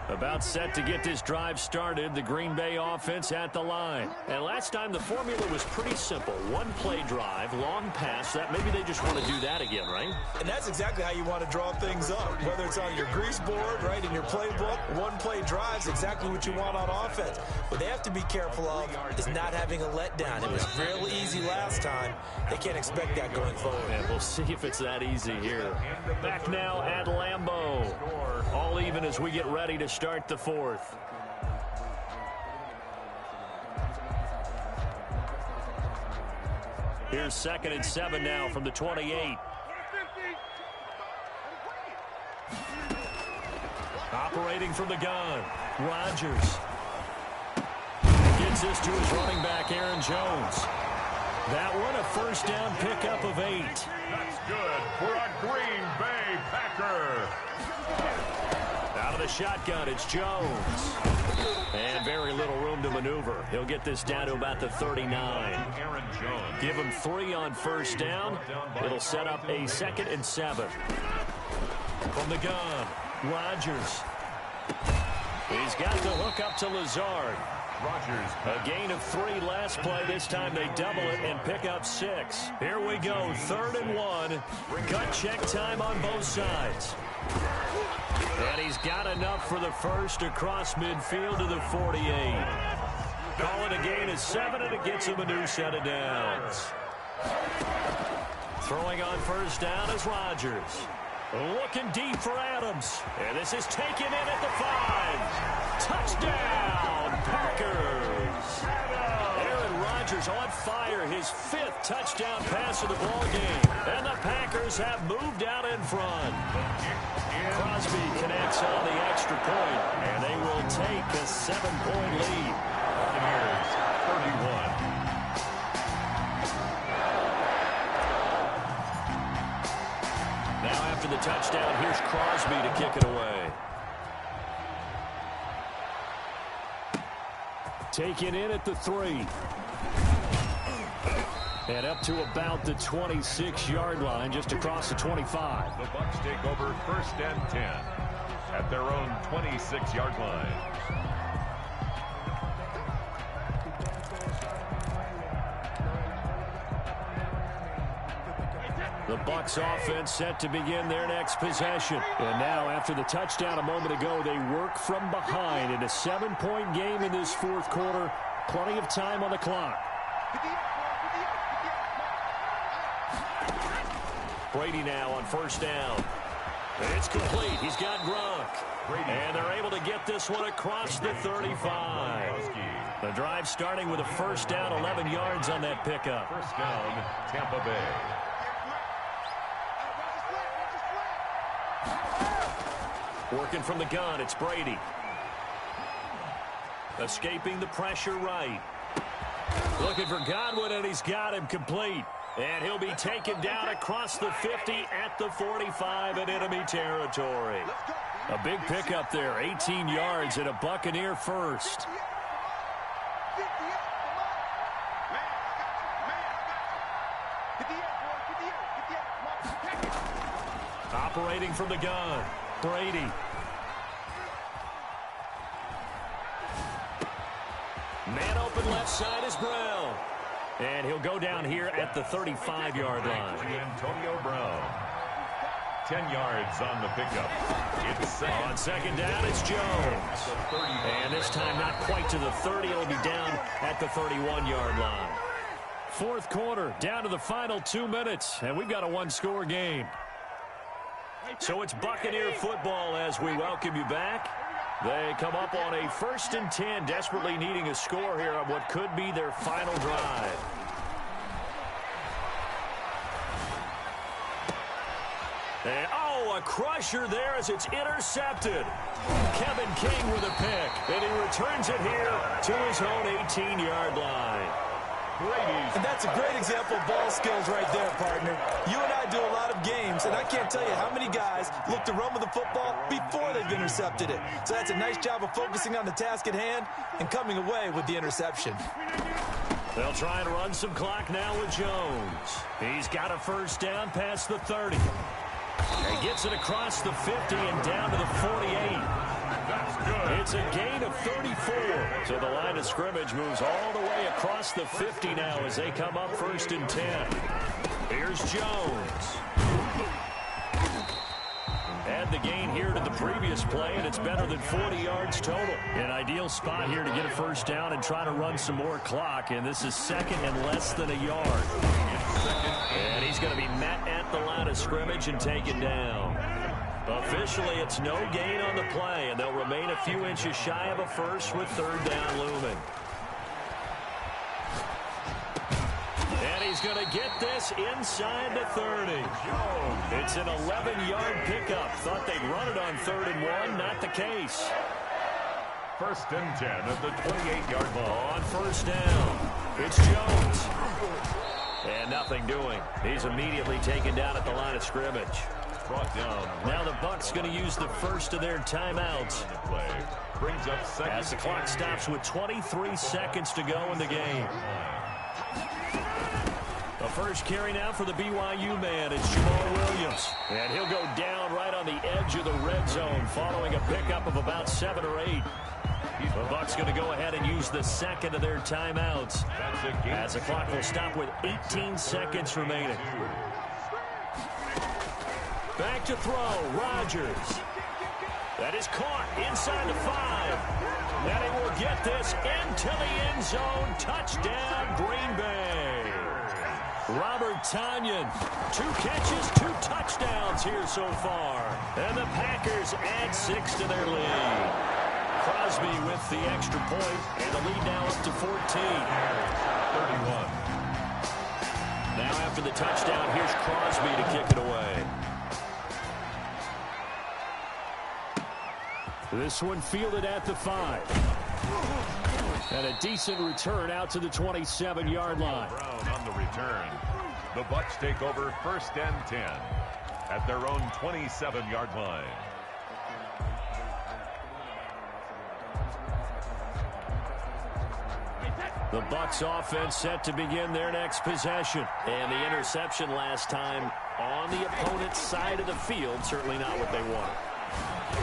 About set to get this drive started, the Green Bay offense at the line. And last time the formula was pretty simple. 1-play drive, long pass. That maybe they just want to do that again, right?
And that's exactly how you want to draw things up. Whether it's on your grease board, right, in your playbook, 1-play drives exactly what you want on offense. What they have to be careful of is not having a letdown. It was real easy last time. They can't expect that going forward.
And we'll see if it's that easy here. Back now at Lambeau. All even as we get ready to start the 4th. Here's 2nd and 7 now from the 28. Operating from the gun, Rodgers. Gets this to his running back, Aaron Jones. That one a 1st down pickup of 8.
That's good for a Green Bay Packer.
Out of the shotgun, it's Jones. And very little room to maneuver. He'll get this down to about the 39.
Aaron Jones.
Give him 3 on 1st down. It'll set up a 2nd and 7. From the gun, Rodgers. He's got the hook up to Lazard.
Rodgers.
A gain of 3 last play. This time they double it and pick up 6. Here we go, 3rd and 1. Gut check time on both sides. And he's got enough for the first across midfield to the 48. Call it a gain of 7, and it gets him a new set of downs. Throwing on 1st down is Rodgers. Looking deep for Adams. And this is taken in at the 5. Touchdown, Packers. Aaron Rodgers on fire. His 5th touchdown pass of the ball game. And the Packers have moved out in front. Crosby connects on the extra point, and they will take a 7-point lead.
Buccaneers 31.
Now after the touchdown, here's Crosby to kick it away. Taken in at the 3. And up to about the 26-yard line, just across the 25.
The Bucs take over 1st and 10 at their own 26-yard line.
The Bucs offense set to begin their next possession. And now, after the touchdown a moment ago, they work from behind in a 7-point game in this 4th quarter. Plenty of time on the clock. Brady now on 1st down. It's complete. He's got Gronk. And they're able to get this one across the 35. The drive starting with a 1st down, 11 yards on that pickup.
1st down, Tampa Bay.
Working from the gun, it's Brady. Escaping the pressure right. Looking for Godwin, and he's got him complete. And he'll be taken down across the 50 at the 45 in enemy territory. A big pickup there, 18 yards and a Buccaneer first. Operating from the gun, Brady. Man open left side is Brown. And he'll go down here at the 35-yard line.
Antonio Brown. 10 yards on the pickup. It's
on second down, it's Jones. And this time not quite to the 30. It'll be down at the 31-yard line. Fourth quarter, down to the final 2 minutes. And we've got a one-score game. So it's Buccaneer football as we welcome you back. They come up on a 1st and 10, desperately needing a score here on what could be their final drive. And, a crusher there as it's intercepted. Kevin King with a pick, and he returns it here to his own 18-yard line.
And that's a great example of ball skills right there, partner. You and I do a lot of games, and I can't tell you how many guys look to run with the football before they've intercepted it. So that's a nice job of focusing on the task at hand and coming away with the interception.
They'll try and run some clock now with Jones. He's got a first down past the 30. He gets it across the 50 and down to the 48. It's a gain of 34. So the line of scrimmage moves all the way across the 50 now as they come up 1st and 10. Here's Jones. Add the gain here to the previous play, and it's better than 40 yards total. An ideal spot here to get a first down and try to run some more clock, and this is second and less than a yard. And he's going to be met at the line of scrimmage and taken down. Officially, it's no gain on the play, and they'll remain a few inches shy of a first with 3rd down looming. And he's going to get this inside the 30. It's an 11-yard pickup. Thought they'd run it on 3rd and 1. Not the case.
1st and 10 at the 28-yard line.
On 1st down, it's Jones. And nothing doing. He's immediately taken down at the line of scrimmage.
Brought down.
Now the Bucs going to use the first of their timeouts.
Brings up second.
As the clock stops with 23 seconds to go in the game. The first carry now for the BYU man. It's Jamal Williams. And he'll go down right on the edge of the red zone following a pickup of about 7 or 8. The Bucs going to go ahead and use the second of their timeouts. As the clock will stop with 18 seconds remaining. Back to throw, Rodgers. That is caught inside the 5. And he will get this into the end zone. Touchdown, Green Bay. Robert Tonyan, 2 catches, 2 touchdowns here so far. And the Packers add 6 to their lead. Crosby with the extra point, and the lead now up to 14.
31.
Now after the touchdown, here's Crosby to kick it away. This one fielded at the 5. And a decent return out to the 27-yard line.
Brown on the return. The Bucs take over 1st and 10 at their own 27-yard line.
The Bucs offense set to begin their next possession. And the interception last time on the opponent's side of the field, certainly not what they wanted.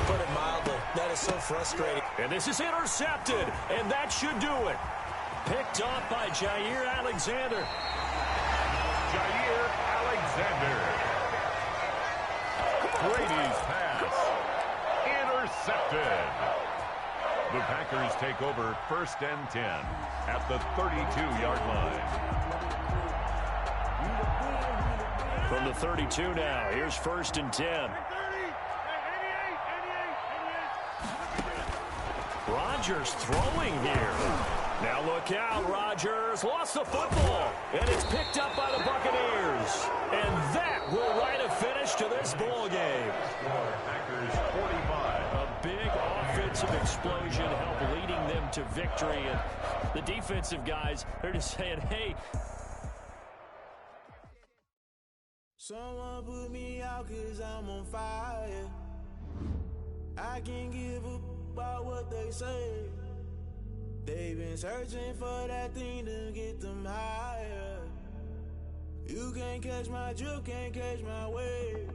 Put it mildly, that is so frustrating.
And this is intercepted, and that should do it. Picked off by Jair Alexander.
Jair Alexander. Brady's pass. Intercepted. The Packers take over 1st and 10 at the 32-yard line.
From the 32 now, here's 1st and 10. Rodgers throwing here. Now look out, Rodgers lost the football, and it's picked up by the Buccaneers. And that will write a finish to this ball game.
Packers 45.
A big offensive explosion helped leading them to victory. And the defensive guys, they're just saying, hey.
Someone put me out 'cause I'm on fire. I can't give up about what they say. They've been searching for that thing to get them higher. You can't catch my drift, can't catch my wave.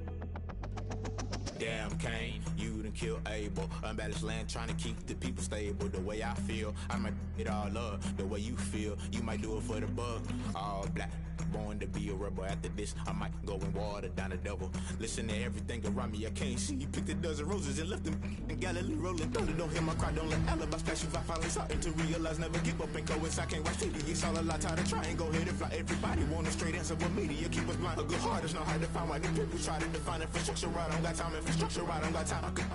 Damn Kane, you done killed Abel. Unbalanced land trying to keep the people stable. The way I feel, I might it all up. The way you feel, you might do it for the bug. All black, born to be a rebel. After this, I might go and water down the devil. Listen to everything around me, I can't see. Picked a dozen roses and left them in Galilee rolling. Thunder, don't hear my cry, don't let alibi splash you. I finally starting to realize, never give up and coincide. I can't write city, it's all a lot. Tired of trying, go ahead and fly. Everybody want a straight answer, but media keep us blind. A good heart is not hard to find. Why the people try to define infrastructure right? I don't got time, infrastructure right? I don't got time. I could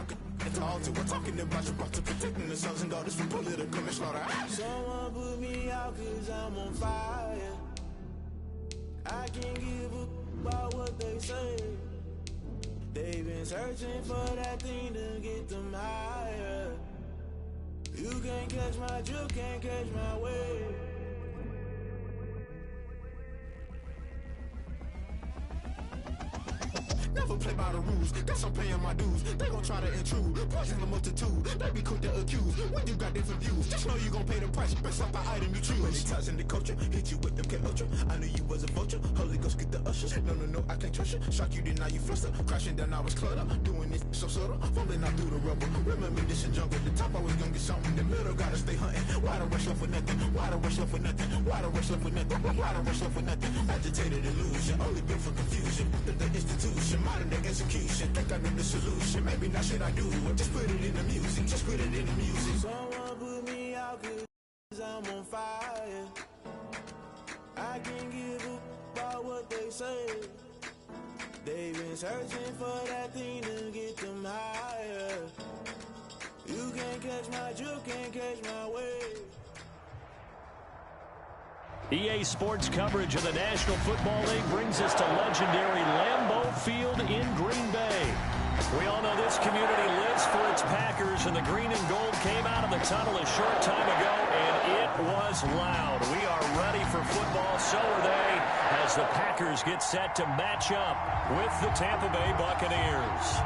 it's all to we're talking about you brought to protecting the sons and daughters from political and slaughter. Someone put me out cause I'm on fire. I can't give a about what they say. They've been searching for that thing to get them higher. You can't catch my drift, can't catch my wave. Never play by the rules, guess I'm paying my dues. They gon' try to intrude, poison the multitude. They be quick to accuse, when you got different views. Just know you gon' pay the price, best off the item you choose. Many times in the culture, hit you with MK Ultra. I knew you was a vulture, Holy Ghost get the ushers. No, I can't trust you. Shock you, then now you fluster. Crashing down, I was cluttered. Doing this so subtle, fumbling out through the rubble. Remember this is jungle, the top always gonna get something. In the middle, gotta stay hunting. Why the rush left for nothing? Why the rush left for nothing? Why the rush left for nothing? Why the rush left for nothing? Agitated illusion, only built for confusion. The institution, modern day execution. Think I know the solution. Maybe not shit I do. Just put it in the music. Just put it in the music. Someone put me out cause I'm on fire. I can't give a about what they say. They've been searching for that thing to get them higher. You can't catch my drift, can't catch my wave.
EA Sports coverage of the National Football League brings us to legendary Lambeau Field in Green Bay. We all know this community lives for its Packers, and the green and gold came out of the tunnel a short time ago, and it was loud. We are ready for football, so are they, as the Packers get set to match up with the Tampa Bay Buccaneers.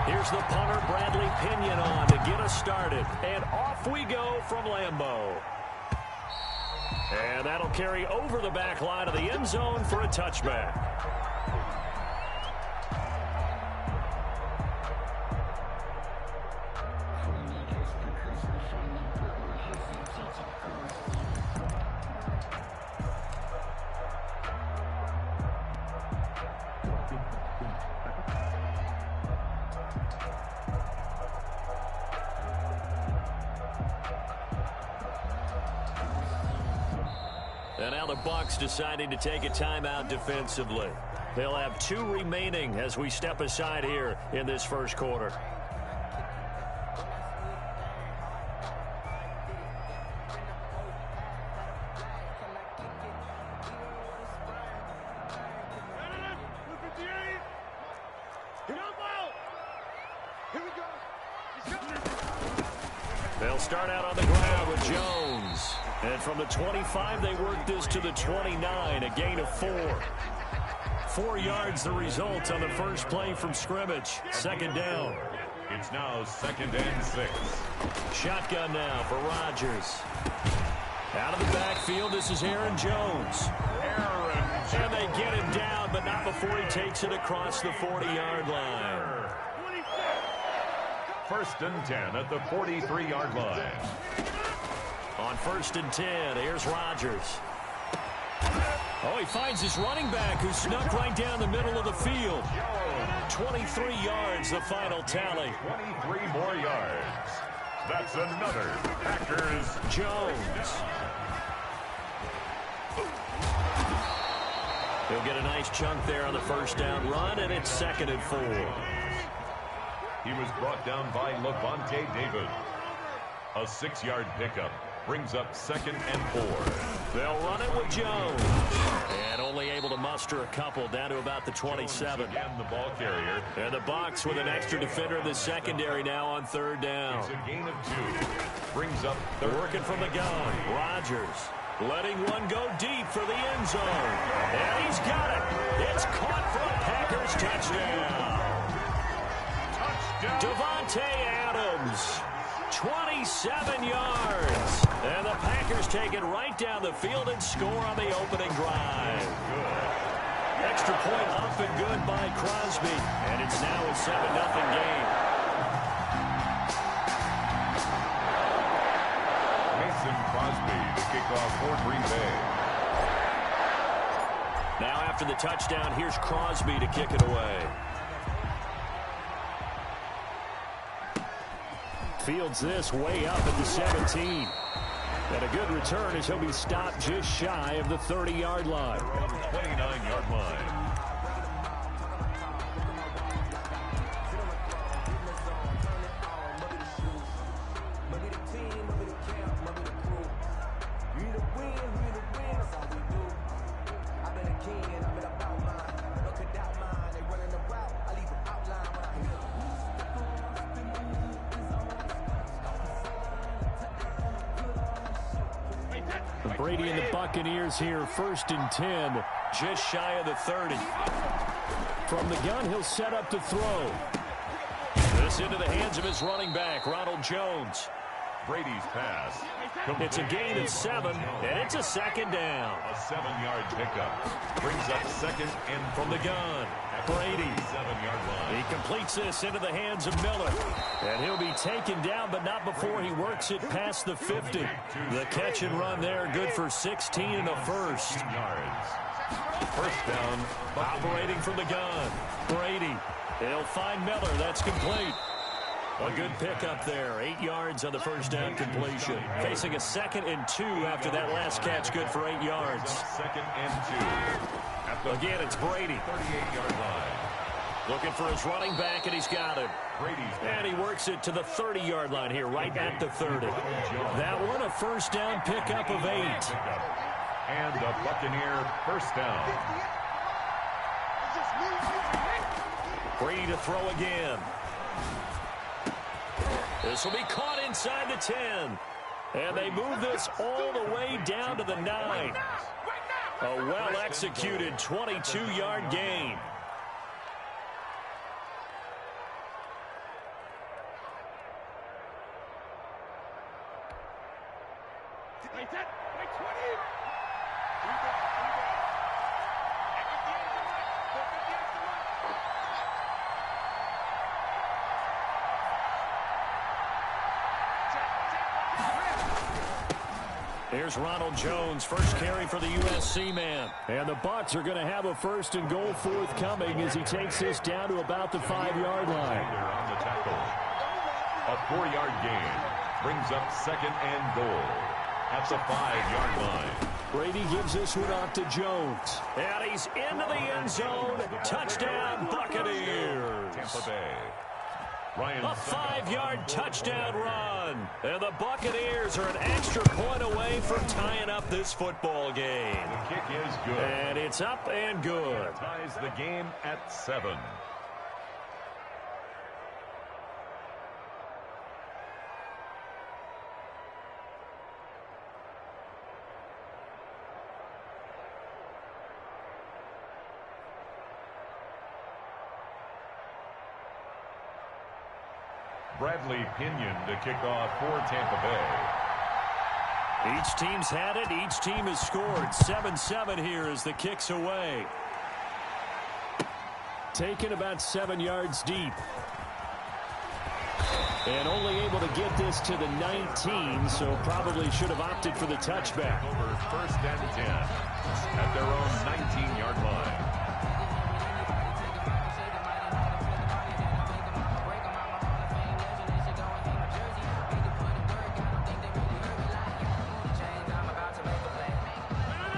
Here's the punter, Bradley Pinion, on to get us started. And off we go from Lambeau. And that'll carry over the back line of the end zone for a touchback. And now the Bucs deciding to take a timeout defensively. They'll have 2 remaining as we step aside here in this first quarter. They'll start out on the ground with Jones. And from the 25, they work this to the 29, a gain of 4. 4 yards the result on the first play from scrimmage. Second down.
It's now 2nd and 6.
Shotgun now for Rodgers. Out of the backfield, this is Aaron Jones. And they get him down, but not before he takes it across the 40-yard line.
1st and 10 at the 43-yard line.
On 1st and 10, here's Rodgers. Oh, he finds his running back who snuck right down the middle of the field. 23 yards, the final tally.
23 more yards. That's another Packers.
Jones. He'll get a nice chunk there on the first down run, and it's 2nd and 4.
He was brought down by Levante David. A 6-yard pickup brings up 2nd and 4.
They'll run it with Jones. And only able to muster a couple down to about the 27.
Again, the ball carrier.
And the Bucs with an extra defender in the secondary now on third down.
It's a gain of 2. Brings up third.
Working from the gun. Rodgers letting one go deep for the end zone. And he's got it. It's caught for a Packers touchdown. Davante Adams, 27 yards. And the Packers take it right down the field and score on the opening drive. Good. Extra point up and good by Crosby. And it's now a 7-0 game.
Mason Crosby, the kickoff for Green Bay.
Now after the touchdown, here's Crosby to kick it away. Fields this way up at the 17. And a good return as he'll be stopped just shy of the 30-yard line.
Around the 29-yard line.
Brady and the Buccaneers here, 1st and 10, just shy of the 30. From the gun, he'll set up to throw. This into the hands of his running back, Ronald Jones.
Brady's pass.
It's a gain of 7, and it's a second down.
A 7-yard pickup. Brings up 2nd and
from the gun. Brady.
7-yard line.
He completes this into the hands of Miller. And he'll be taken down, but not before he works it past the 50. The catch and run there, good for 16 in the first.
Yards. First down.
Operating from the gun. Brady. He'll find Miller. That's complete. A good pickup there. 8 yards on the first down completion. Facing a 2nd and 2 after that last catch. Good for 8 yards.
2nd and 2.
Again, it's Brady.
38-yard line.
Looking for his running back, and he's got it. And he works it to the 30-yard line here, right at the 30. That one, a first down pickup of 8.
And a Buccaneer first down.
Brady to throw again. This will be caught inside the 10. And they move this all the way down to the 9. A well-executed 22-yard gain. Here's Ronald Jones, first carry for the USC man. And the Bucs are going to have a 1st and goal forthcoming as he takes this down to about the 5-yard line.
On the tackle. A 4-yard gain. Brings up 2nd and goal at the 5-yard line.
Brady gives this one off to Jones. And he's into the end zone. Touchdown, Buccaneers.
Tampa Bay.
A 5-yard touchdown run. And the Buccaneers are an extra point away from tying up this football game.
The kick is good.
And it's up and good.
It ties the game at 7. Bradley Pinion to kick off for Tampa Bay.
Each team's had it. Each team has scored. 7-7 here as the kick's away. Taken about 7 yards deep. And only able to get this to the 19, so probably should have opted for the touchback.
Over 1st and 10 at their own 19-yard line.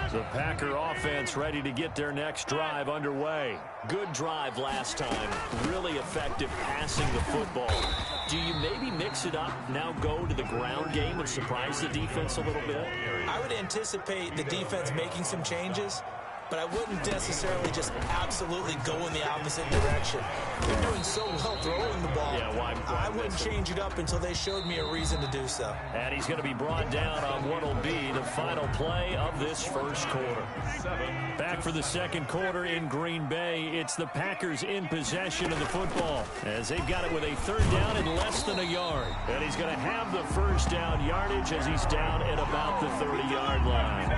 The Packer offense ready to get their next drive underway.
Good drive last time. Really effective passing the football. Do you maybe mix it up, now go to the ground game and surprise the defense a little bit?
I would anticipate the defense making some changes, but I wouldn't necessarily just absolutely go in the opposite direction. They're doing so well throwing the ball.
Yeah,
I wouldn't change it up until they showed me a reason to do so.
And he's going to be brought down on what will be the final play of this first quarter. Back for the second quarter in Green Bay. It's the Packers in possession of the football as they've got it with a third down and less than a yard. And he's going to have the first down yardage as he's down at about the 30-yard line.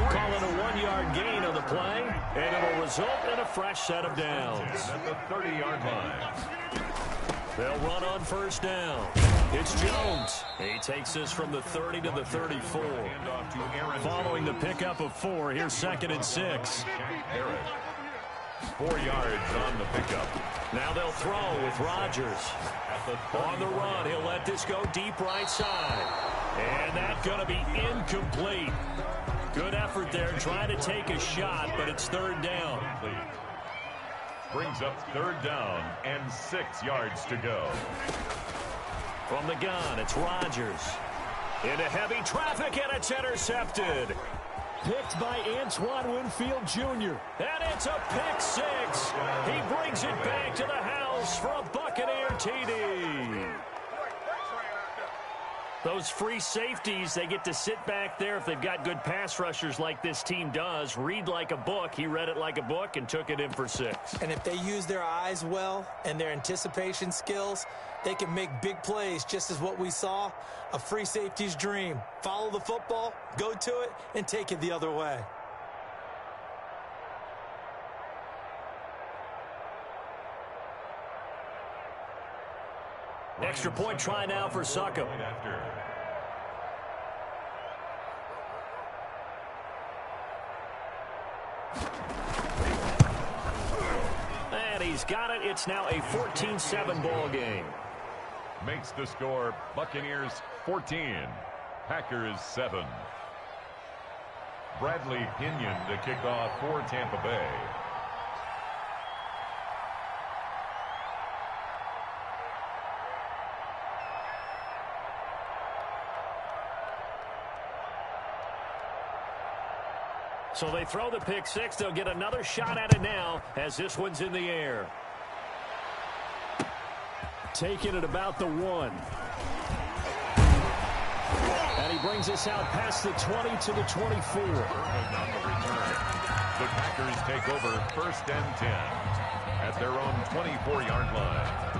Calling a 1-yard gain on the play, and it'll result in a fresh set of downs.
At the 30-yard line.
They'll run on first down. It's Jones. He takes this from the 30 to the 34. Following the pickup of 4, here's 2nd and 6.
4 yards on the pickup.
Now they'll throw with Rodgers. On the run, he'll let this go deep right side. And that's going to be incomplete. Good effort there, trying to take a shot, but it's third down.
Brings up third down and 6 yards to go.
From the gun, it's Rodgers. Into heavy traffic, and it's intercepted.
Picked by Antoine Winfield Jr.
And it's a pick 6. He brings it back to the house for a Buccaneer TD. Those free safeties, they get to sit back there if they've got good pass rushers like this team does. Read like a book. He read it like a book and took it in for 6.
And if they use their eyes well and their anticipation skills, they can make big plays, just as what we saw, a free safety's dream. Follow the football, go to it, and take it the other way.
Extra point try now for Succop. And he's got it. It's now a 14-7 ball game.
Makes the score Buccaneers 14, Packers 7. Bradley Pinion to kick off for Tampa Bay.
So they throw the pick 6. They'll get another shot at it now as this one's in the air.
Taking it about the 1. And he brings us out past the 20 to the 24.
The Packers take over 1st and 10 at their own 24-yard line.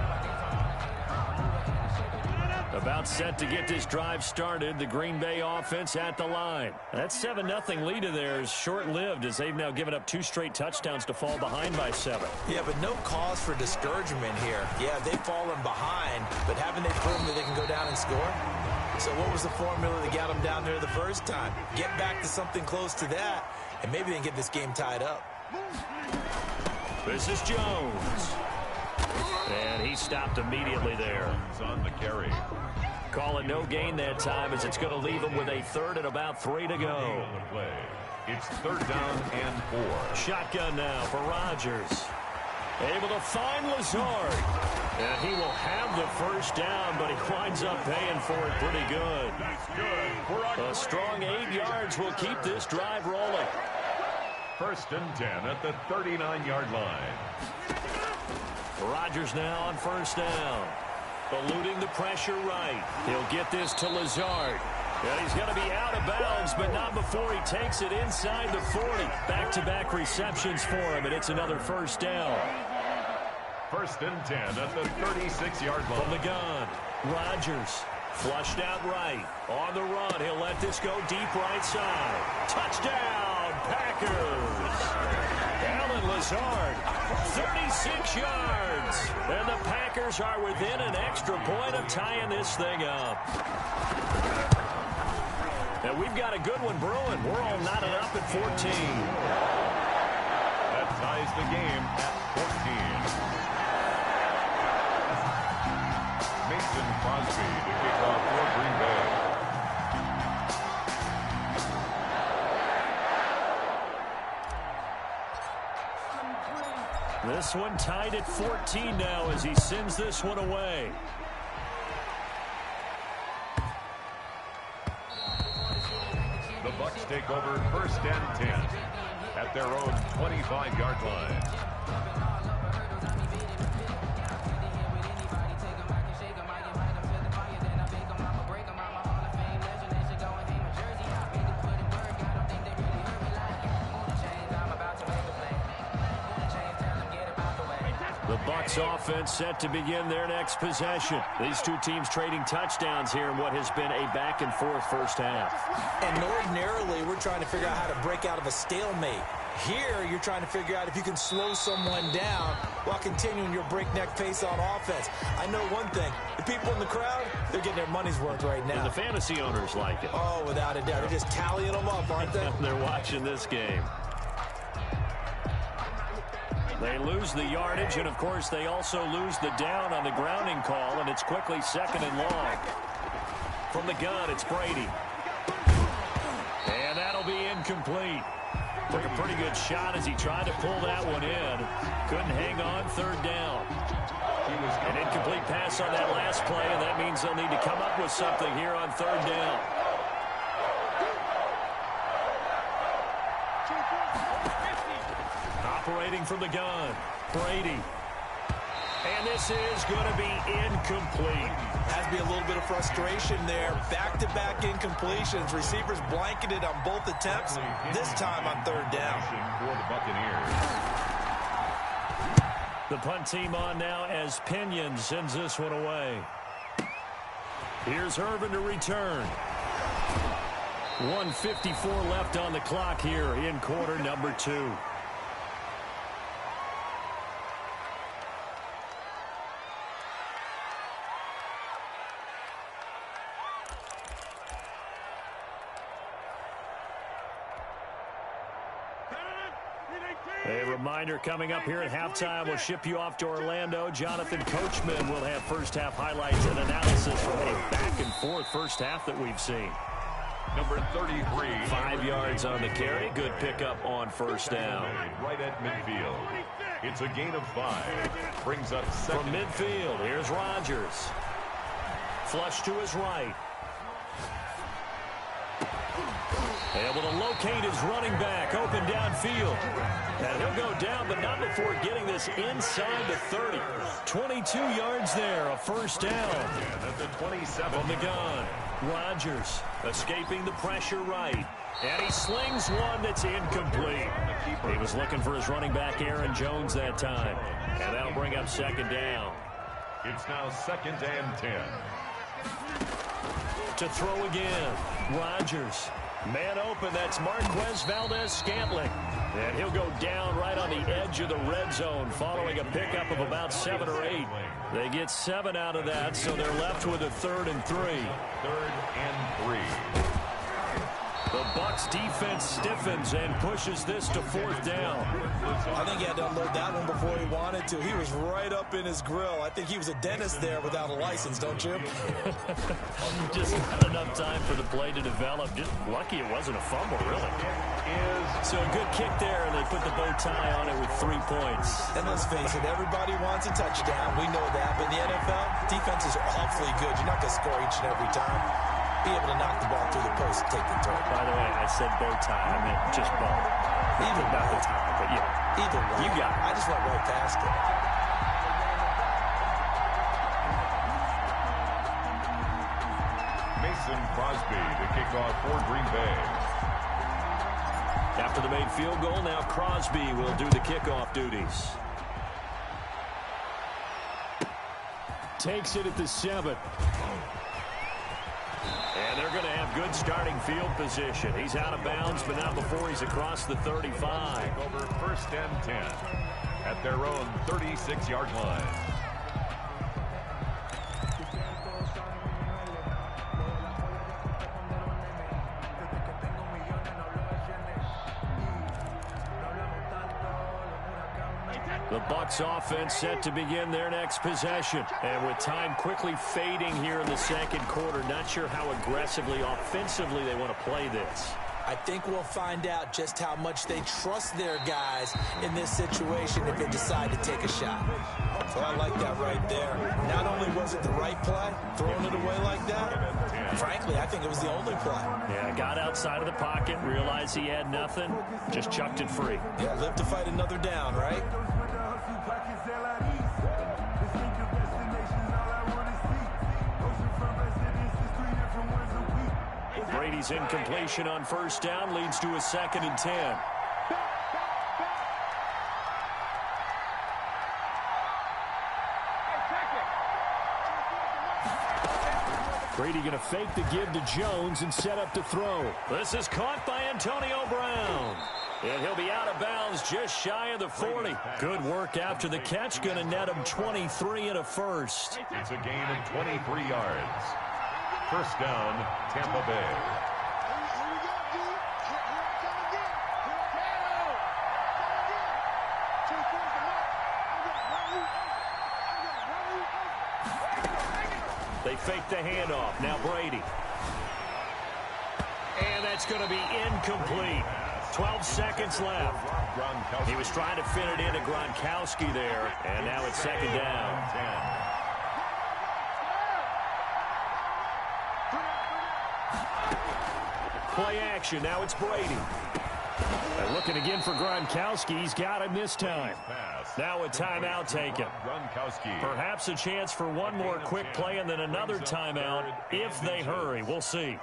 About set to get this drive started. The Green Bay offense at the line. That 7-0 lead of theirs short-lived as they've now given up 2 straight touchdowns to fall behind by 7.
Yeah, but no cause for discouragement here. Yeah, they've fallen behind, but haven't they proven that they can go down and score? So what was the formula that got them down there the first time? Get back to something close to that, and maybe they can get this game tied up.
This is Jones. And he stopped immediately there.
On the carry.
Call it no gain that time as it's going to leave him with a 3rd and about 3 to go.
It's 3rd down and 4.
Shotgun now for Rodgers. Able to find Lazard. And he will have the first down, but he winds up paying for it pretty good.
That's good.
A strong 8 yards will keep this drive rolling.
1st and 10 at the 39-yard line.
Rodgers now on first down. Eluding the pressure right. He'll get this to Lazard. And he's going to be out of bounds, but not before he takes it inside the 40. Back-to-back receptions for him, and it's another first down.
1st and 10 at the 36-yard line.
From the gun, Rodgers flushed out right. On the run, he'll let this go deep right side. Touchdown, Packers! Allen Lazard, 36 yards. And the Packers are within an extra point of tying this thing up. And we've got a good one brewing. We're all knotted up at 14.
That ties the game at 14. Mason Crosby to kick off for Green Bay.
This one tied at 14 now as he sends this one away.
The Bucs take over 1st and 10 at their own 25-yard line.
The Bucs offense set to begin their next possession. These two teams trading touchdowns here in what has been a back-and-forth first half.
And ordinarily, we're trying to figure out how to break out of a stalemate. Here, you're trying to figure out if you can slow someone down while continuing your breakneck pace on offense. I know one thing. The people in the crowd, they're getting their money's worth right now.
And the fantasy owners like it.
Oh, without a doubt. They're just tallying them up, aren't they?
They're watching this game. They lose the yardage, and, of course, they also lose the down on the grounding call, and it's quickly 2nd and long. From the gun, it's Brady. And that'll be incomplete. Took a pretty good shot as he tried to pull that one in. Couldn't hang on 3rd down. An incomplete pass on that last play, and that means they'll need to come up with something here on 3rd down. Operating from the gun, Brady. And this is going to be incomplete.
Has to be a little bit of frustration there. Back-to-back incompletions. Receivers blanketed on both attempts. This time on 3rd down.
For the Buccaneers.
The punt team on now as Pinion sends this one away. Here's Irvin to return. 1:54 left on the clock here in quarter number 2. A reminder coming up here at halftime. We'll ship you off to Orlando. Jonathan Coachman will have first-half highlights and analysis from a back-and-forth first half that we've seen.
Number 33.
5 yards on the carry. Good pickup on 1st down.
Right at midfield. It's a gain of 5. Brings up 2nd.
From midfield, here's Rodgers. Flush to his right. Able to locate his running back, open downfield. And he'll go down, but not before getting this inside the 30. 22 yards there, a 1st down.
At the 27.
From the gun, Rodgers escaping the pressure right. And he slings one that's incomplete. He was looking for his running back, Aaron Jones, that time. And that'll bring up 2nd down.
It's now 2nd and 10.
To throw again, Rodgers. Man open, that's Marquez Valdez-Scantling. And he'll go down right on the edge of the red zone following a pickup of about 7 or 8. They get 7 out of that, so they're left with a 3rd and 3.
3rd and 3.
The Bucs defense stiffens and pushes this to 4th down.
I think he had to unload that one before he wanted to. He was right up in his grill. I think he was a dentist there without a license, don't you?
Just not enough time for the play to develop. Just lucky it wasn't a fumble, really. So a good kick there, and they put the bow tie on it with 3 points.
And let's face it, everybody wants a touchdown. We know that. But in the NFL, defense is awfully good. You're not going to score each and every time. Be able to knock the ball through the post and take the turn.
By the way, I said bow tie. I meant just bow.
Either
not the tie, but yeah.
Either way.
You got it.
I just went right past it.
Mason Crosby to kick off for Green Bay.
After the made field goal, now Crosby will do the kickoff duties. Takes it at the 7. And they're going to have good starting field position. He's out of bounds, but not before he's across the 35.
Over 1st and 10 at their own 36-yard line.
The Bucs offense set to begin their next possession. And with time quickly fading here in the 2nd quarter, not sure how aggressively, offensively they want to play this.
I think we'll find out just how much they trust their guys in this situation if they decide to take a shot. So I like that right there. Not only was it the right play, throwing it away like that, frankly, I think it was the only play.
Yeah, got outside of the pocket, realized he had nothing, just chucked it free.
Yeah, live to fight another down, right?
Brady's incompletion on first down leads to a 2nd and 10. Brady going to fake the give to Jones and set up to throw. This is caught by Antonio Brown. And he'll be out of bounds just shy of the 40. Good work after the catch. Going to net him 23 and a first.
It's a gain of 23 yards. First down, Tampa Bay.
They fake the handoff. Now Brady. And that's going to be incomplete. 12 seconds left. He was trying to fit it into Gronkowski there. And now it's 2nd down. Play action. Now it's Brady. And looking again for Gronkowski. He's got him this time. Now a timeout taken. Perhaps a chance for one more quick play and then another timeout if they hurry. We'll see.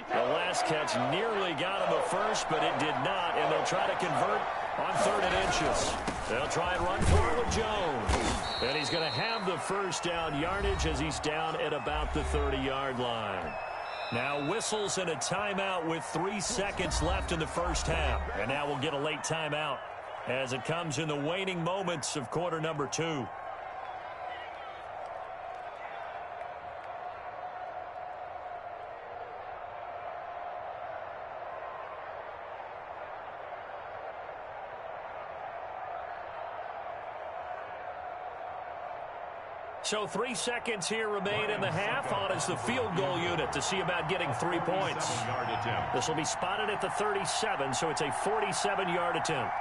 The last catch nearly got him a first, but it did not. And they'll try to convert on 3rd and inches. They'll try and run for it with Jones. And he's going to have the first down yardage as he's down at about the 30-yard line. Now whistles and a timeout with 3 seconds left in the first half. And now we'll get a late timeout as it comes in the waning moments of quarter number 2. So 3 seconds here remain in the half. On is the field goal unit to see about getting 3 points. This will be spotted at the 37, so it's a 47-yard attempt.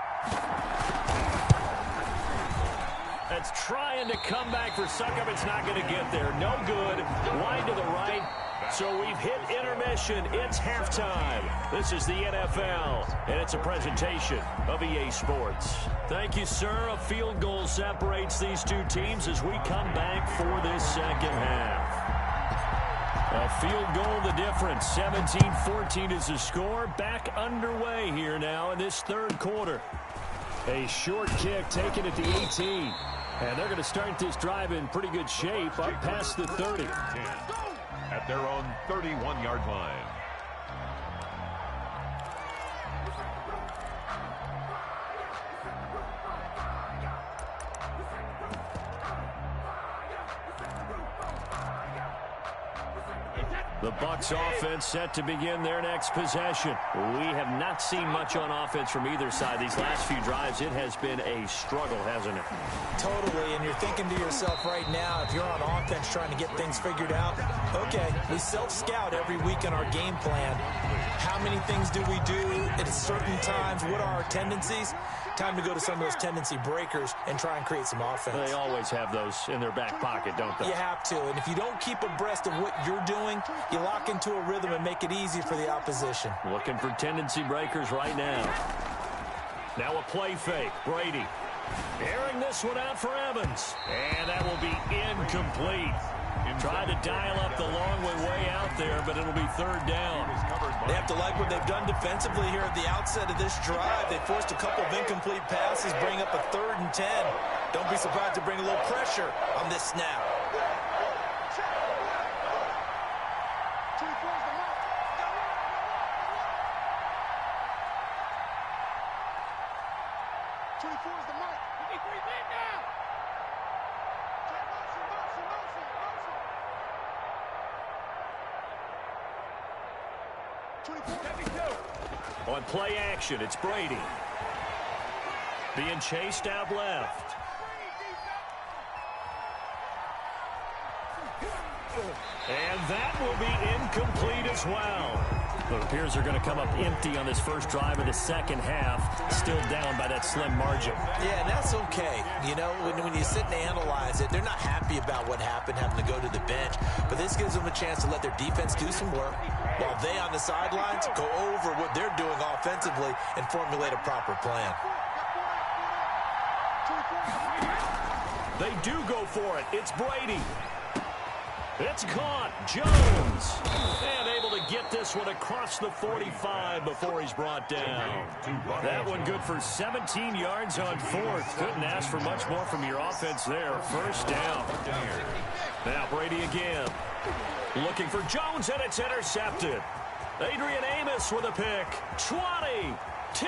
That's trying to come back for Succop. It's not going to get there. No good. Wide to the right. So we've hit intermission. It's halftime. This is the NFL, and it's a presentation of EA Sports. Thank you, sir. A field goal separates these two teams as we come back for this second half. A field goal the difference. 17-14 is the score. Back underway here now in this third quarter. A short kick taken at the 18. And they're going to start this drive in pretty good shape up past the 30.
At their own 31-yard line.
The Bucs offense set to begin their next possession. We have not seen much on offense from either side. These last few drives, it has been a struggle, hasn't it?
Totally, and you're thinking to yourself right now, if you're on offense trying to get things figured out, okay, we self-scout every week in our game plan. How many things do we do at certain times? What are our tendencies? Time to go to some of those tendency breakers and try and create some offense.
They always have those in their back pocket, don't they?
You have to, and if you don't keep abreast of what you're doing, you lock into a rhythm and make it easy for the opposition.
Looking for tendency breakers right now. Now a play fake. Brady airing this one out for Evans. And that will be incomplete. Tried to dial up the long way out there, but it'll be third down.
They have to like what they've done defensively here at the outset of this drive. They forced a couple of incomplete passes, bring up a 3rd and 10. Don't be surprised to bring a little pressure on this snap.
On play action, it's Brady. Being chased out left. And that will be incomplete as well. It appears they're going to come up empty on this first drive of the second half, still down by that slim margin.
Yeah, and that's okay. You know, when you sit and analyze it, they're not happy about what happened, having to go to the bench. But this gives them a chance to let their defense do some work while they on the sidelines go over what they're doing offensively and formulate a proper plan.
They do go for it. It's Brady. It's caught. Jones. And able to get this one across the 45 before he's brought down. That one good for 17 yards on fourth. Couldn't ask for much more from your offense there. First down. Now Brady again. Looking for Jones, and it's intercepted. Adrian Amos with a pick. 20. 10.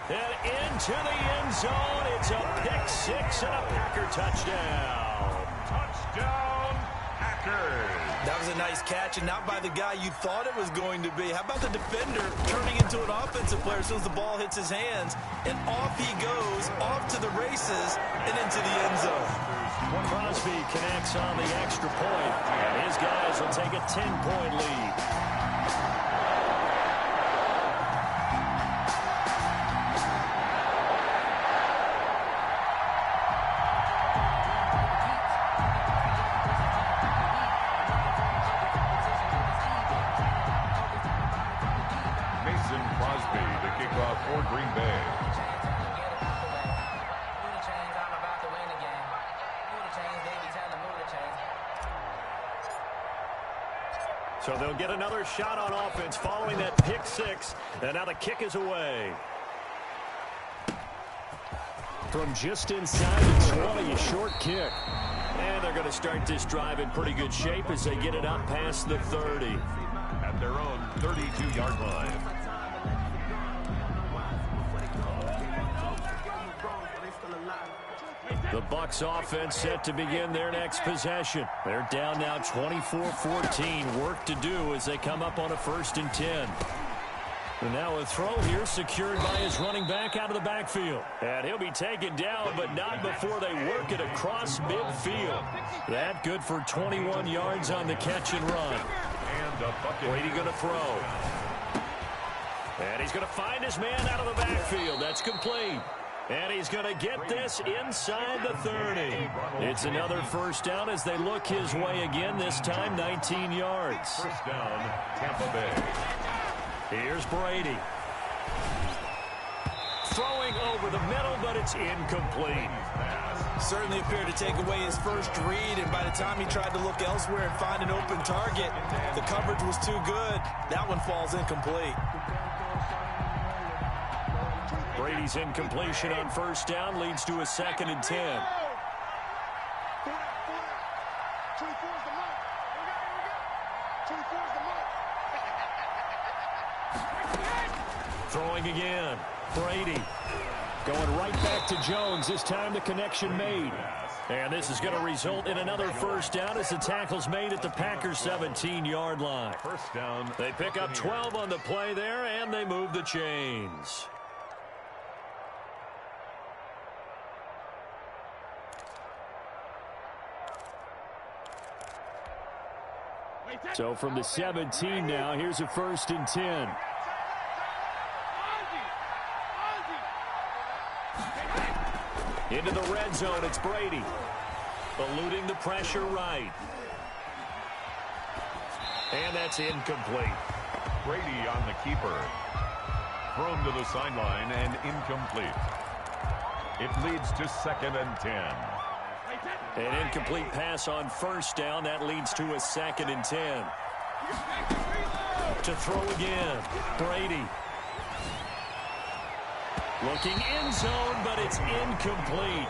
And into the end zone. It's a pick six and a Packer touchdown.
Touchdown, Packers.
That was a nice catch, and not by the guy you thought it was going to be. How about the defender turning into an offensive player as soon as the ball hits his hands, and off he goes, off to the races, and into the end zone.
Crosby connects on the extra point, and his guys will take a 10-point lead.
For Green Bay.
So they'll get another shot on offense following that pick six, and now the kick is away. From just inside the 20, a short kick. And they're going to start this drive in pretty good shape as they get it up past the 30.
At their own 32-yard line.
The Bucs offense set to begin their next possession. They're down now 24-14. Work to do as they come up on a 1st and 10. And now a throw here secured by his running back out of the backfield. And he'll be taken down, but not before they work it across midfield. That good for 21 yards on the catch and run. Brady going to throw. And he's going to find his man out of the backfield. That's complete. And he's going to get this inside the 30. It's another first down as they look his way again, this time 19 yards.
First down, Tampa Bay.
Here's Brady. Throwing over the middle, but it's incomplete.
Certainly appeared to take away his first read, and by the time he tried to look elsewhere and find an open target, the coverage was too good. That one falls incomplete.
Brady's incompletion on first down leads to a 2nd and 10. Throwing again. Brady going right back to Jones. This time the connection made. And this is going to result in another first down as the tackle's made at the Packers' 17-yard line.
First down.
They pick up 12 on the play there, and they move the chains. So from the 17 now, here's a 1st and 10. Into the red zone, it's Brady. Eluding the pressure right. And that's incomplete.
Brady on the keeper. Thrown to the sideline and incomplete. It leads to 2nd and 10.
An incomplete pass on first down. That leads to a 2nd and 10. To throw again. Brady. Looking end zone, but it's incomplete.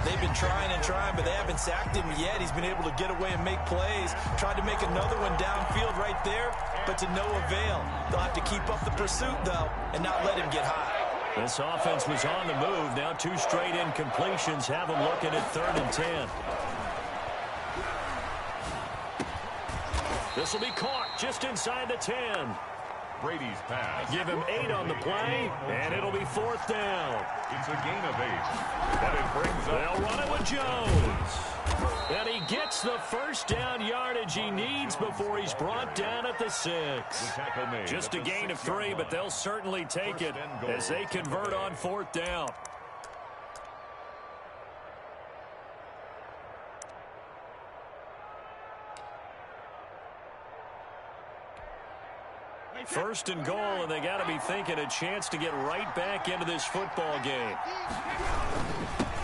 They've been trying and trying, but they haven't sacked him yet. He's been able to get away and make plays. Tried to make another one downfield right there, but to no avail. They'll have to keep up the pursuit, though, and not let him get high.
This offense was on the move. Now 2 straight incompletions have them looking at 3rd and 10. This will be caught just inside the 10.
Brady's pass.
Give him 8 on the play, and it'll be 4th down.
It's a gain of 8. And it brings up...
They'll run it with Jones. And he gets the first down yardage he needs before he's brought down at the 6. Just a gain of 3, but they'll certainly take it as they convert on 4th down. First and goal, and they got to be thinking a chance to get right back into this football game.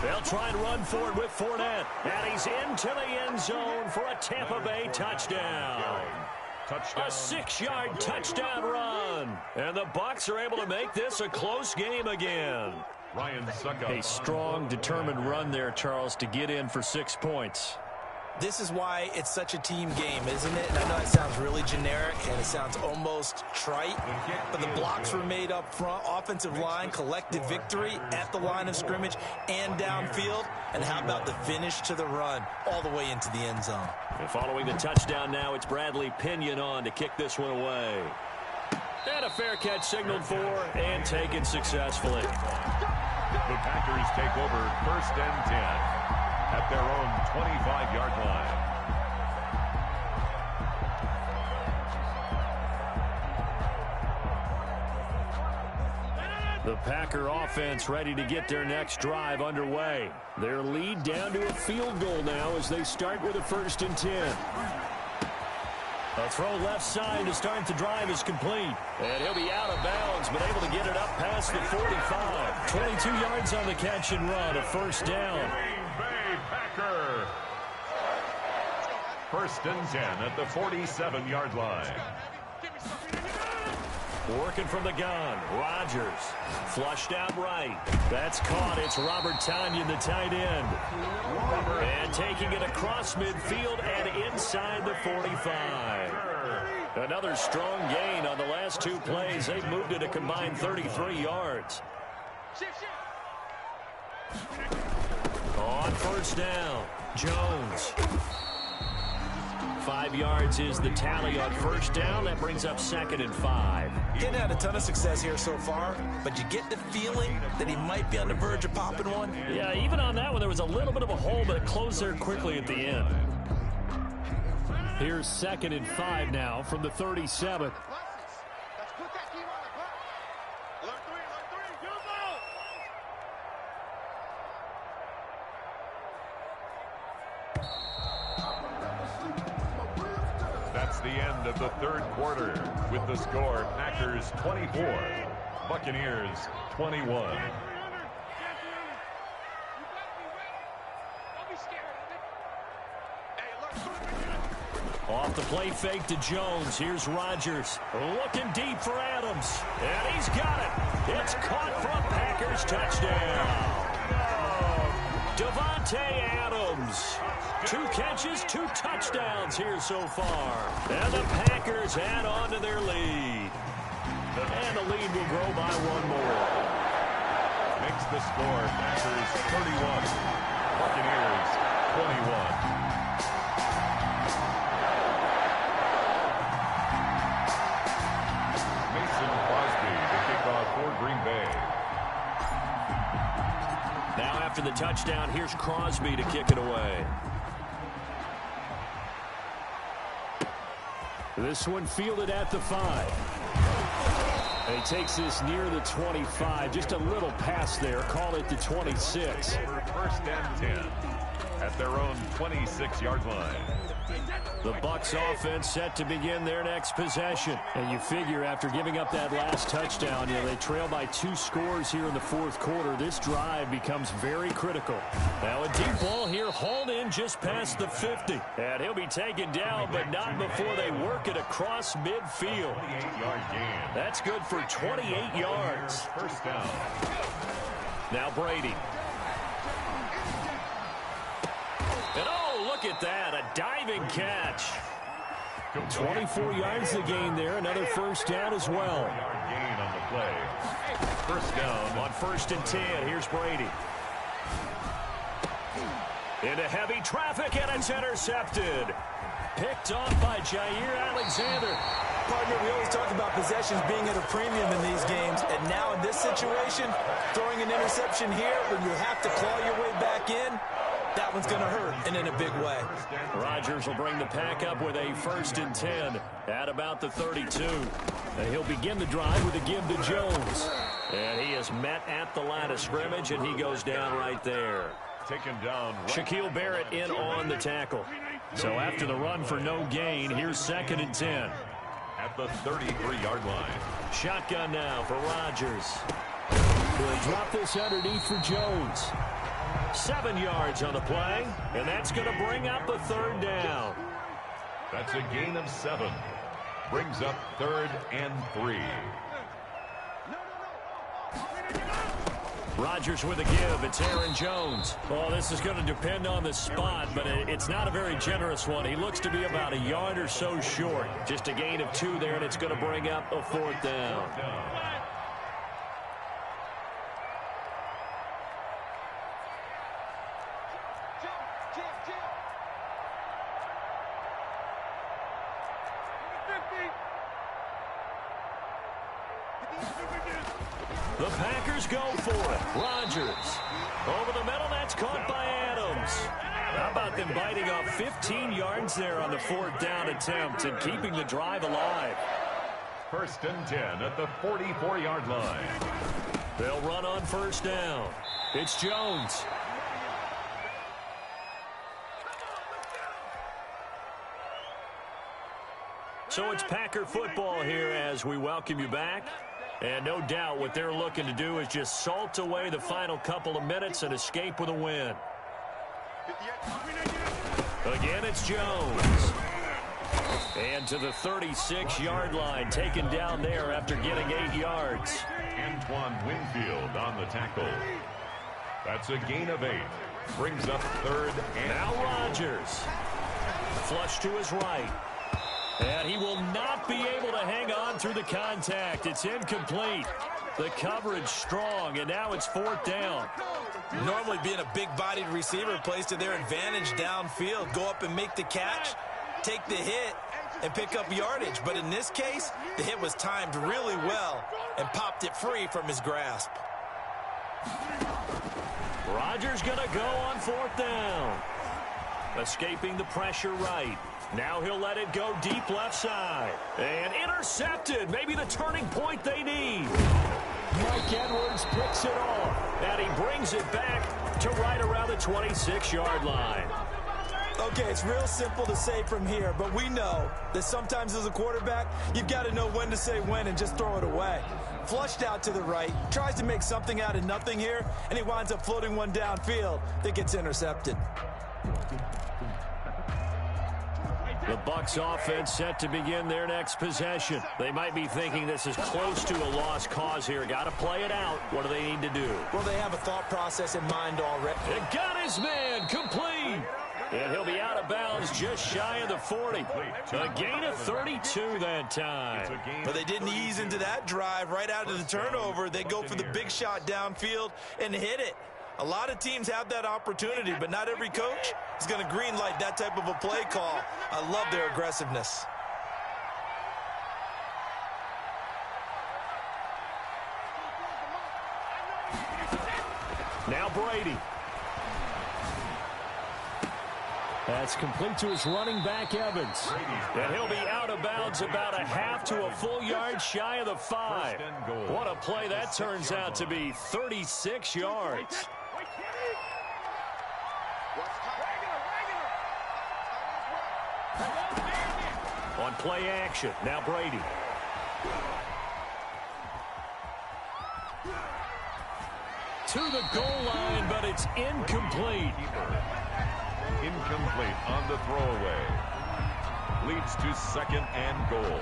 They'll try and run for it with Fournette, and he's into the end zone for a Tampa Bay touchdown. A 6-yard touchdown run, and the Bucs are able to make this a close game again. A strong, determined run there, Charles, to get in for 6 points.
This is why it's such a team game, isn't it? And I know it sounds really generic and it sounds almost trite, but the blocks were made up front, offensive line, collective victory at the line of scrimmage and downfield. And how about the finish to the run all the way into the end zone?
And following the touchdown now, it's Bradley Pinion on to kick this one away. And a fair catch signaled for and taken successfully.
The Packers take over 1st and 10. At their own 25-yard line.
The Packer offense ready to get their next drive underway. Their lead down to a field goal now as they start with a 1st and 10. A throw left side to start the drive is complete. And he'll be out of bounds, but able to get it up past the 45. 22 yards on the catch and run, a 1st down.
Packer. 1st and 10 at the 47-yard line.
Working from the gun. Rodgers flushed out right. That's caught. It's Robert Tonyan, the tight end. And taking it across midfield and inside the 45. Another strong gain on the last 2 plays. They've moved it a combined 33 yards. On 1st down, Jones. 5 yards is the tally on 1st down. That brings up 2nd and 5.
Getting had a ton of success here so far, but you get the feeling that he might be on the verge of popping one.
Yeah, even on that one, there was a little bit of a hole, but it closed there quickly at the end. Here's 2nd and 5 now from the 37th.
That's the end of the 3rd quarter with the score Packers 24, Buccaneers 21.
Off the play fake to Jones. Here's Rodgers looking deep for Adams. And he's got it. It's caught for a Packers touchdown. Davante Adams. 2 catches, 2 touchdowns here so far. And the Packers add on to their lead. And the lead will grow by 1 more.
Makes the score Packers 31, Buccaneers 21. Mason Crosby to kick off for Green Bay.
Now after the touchdown, here's Crosby to kick it away. This one fielded at the 5. And he takes this near the 25. Just a little pass there. Call it the 26.
1st and 10 at their own 26-yard line.
The Bucs offense set to begin their next possession. And you figure after giving up that last touchdown, they trail by 2 scores here in the 4th quarter. This drive becomes very critical. Now a deep ball here hauled in just past the 50. And he'll be taken down, but not before they work it across midfield.
28-yard gain.
That's good for 28 yards.
1st down.
Now Brady. And oh, look at that, a diving catch. 24 yards to gain there, another 1st down as well.
Yard gain on the play. 1st down
on 1st and 10. Here's Brady. Into heavy traffic, and it's intercepted. Picked off by Jair Alexander.
Partner, we always talk about possessions being at a premium in these games, and now in this situation, throwing an interception here when you have to claw your way back in, that one's going to hurt, and in a big way.
Rodgers will bring the pack up with a 1st and 10 at about the 32. And he'll begin the drive with a give to Jones. And he is met at the line of scrimmage, and he goes down right there.
Taken down.
Shaquille Barrett in on the tackle. So after the run for no gain, here's 2nd and 10.
At the 33-yard line.
Shotgun now for Rodgers. He'll drop this underneath for Jones. 7 yards on the play, and that's going to bring up the 3rd down.
That's a gain of 7. Brings up 3rd and 3.
Rodgers with a give. It's Aaron Jones. Oh, this is going to depend on the spot, but it's not a very generous one. He looks to be about a yard or so short. Just a gain of 2 there, and it's going to bring up a 4th down. The Packers go for it. Rodgers. Over the middle, that's caught by Adams. How about them biting off 15 yards there on the 4th down attempt and keeping the drive alive?
1st and 10 at the 44-yard line.
They'll run on 1st down. It's Jones. So it's Packer football here as we welcome you back. And no doubt what they're looking to do is just salt away the final couple of minutes and escape with a win. Again, it's Jones. And to the 36-yard line, taken down there after getting 8 yards.
Antoine Winfield on the tackle. That's a gain of 8. Brings up 3rd and...
Now Rodgers. Flush to his right. And he will not be able to hang on through the contact. It's incomplete. The coverage strong, and now it's 4th down.
Normally being a big-bodied receiver plays to their advantage downfield. Go up and make the catch, take the hit, and pick up yardage. But in this case, the hit was timed really well and popped it free from his grasp.
Rodgers going to go on 4th down. Escaping the pressure right. Now he'll let it go deep left side. And intercepted. Maybe the turning point they need. Mike Edwards picks it off. And he brings it back to right around the 26-yard line.
Okay, it's real simple to say from here, but we know that sometimes as a quarterback, you've got to know when to say when and just throw it away. Flushed out to the right, tries to make something out of nothing here, and he winds up floating one downfield that gets intercepted.
The Bucs offense set to begin their next possession. They might be thinking this is close to a lost cause here. Got to play it out. What do they need to do?
Well, they have a thought process in mind already.
It got his man complete. And he'll be out of bounds just shy of the 40. A gain of 32 that time.
But they didn't ease into that drive right out of the turnover. They go for the big shot downfield and hit it. A lot of teams have that opportunity, but not every coach is going to greenlight that type of a play call. I love their aggressiveness.
Now Brady. That's complete to his running back, Evans. And he'll be out of bounds about a half to a full yard shy of the 5. What a play that turns out to be, 36 yards. On play action, now Brady. To the goal line, but it's incomplete.
Incomplete on the throwaway. Leads to 2nd and goal.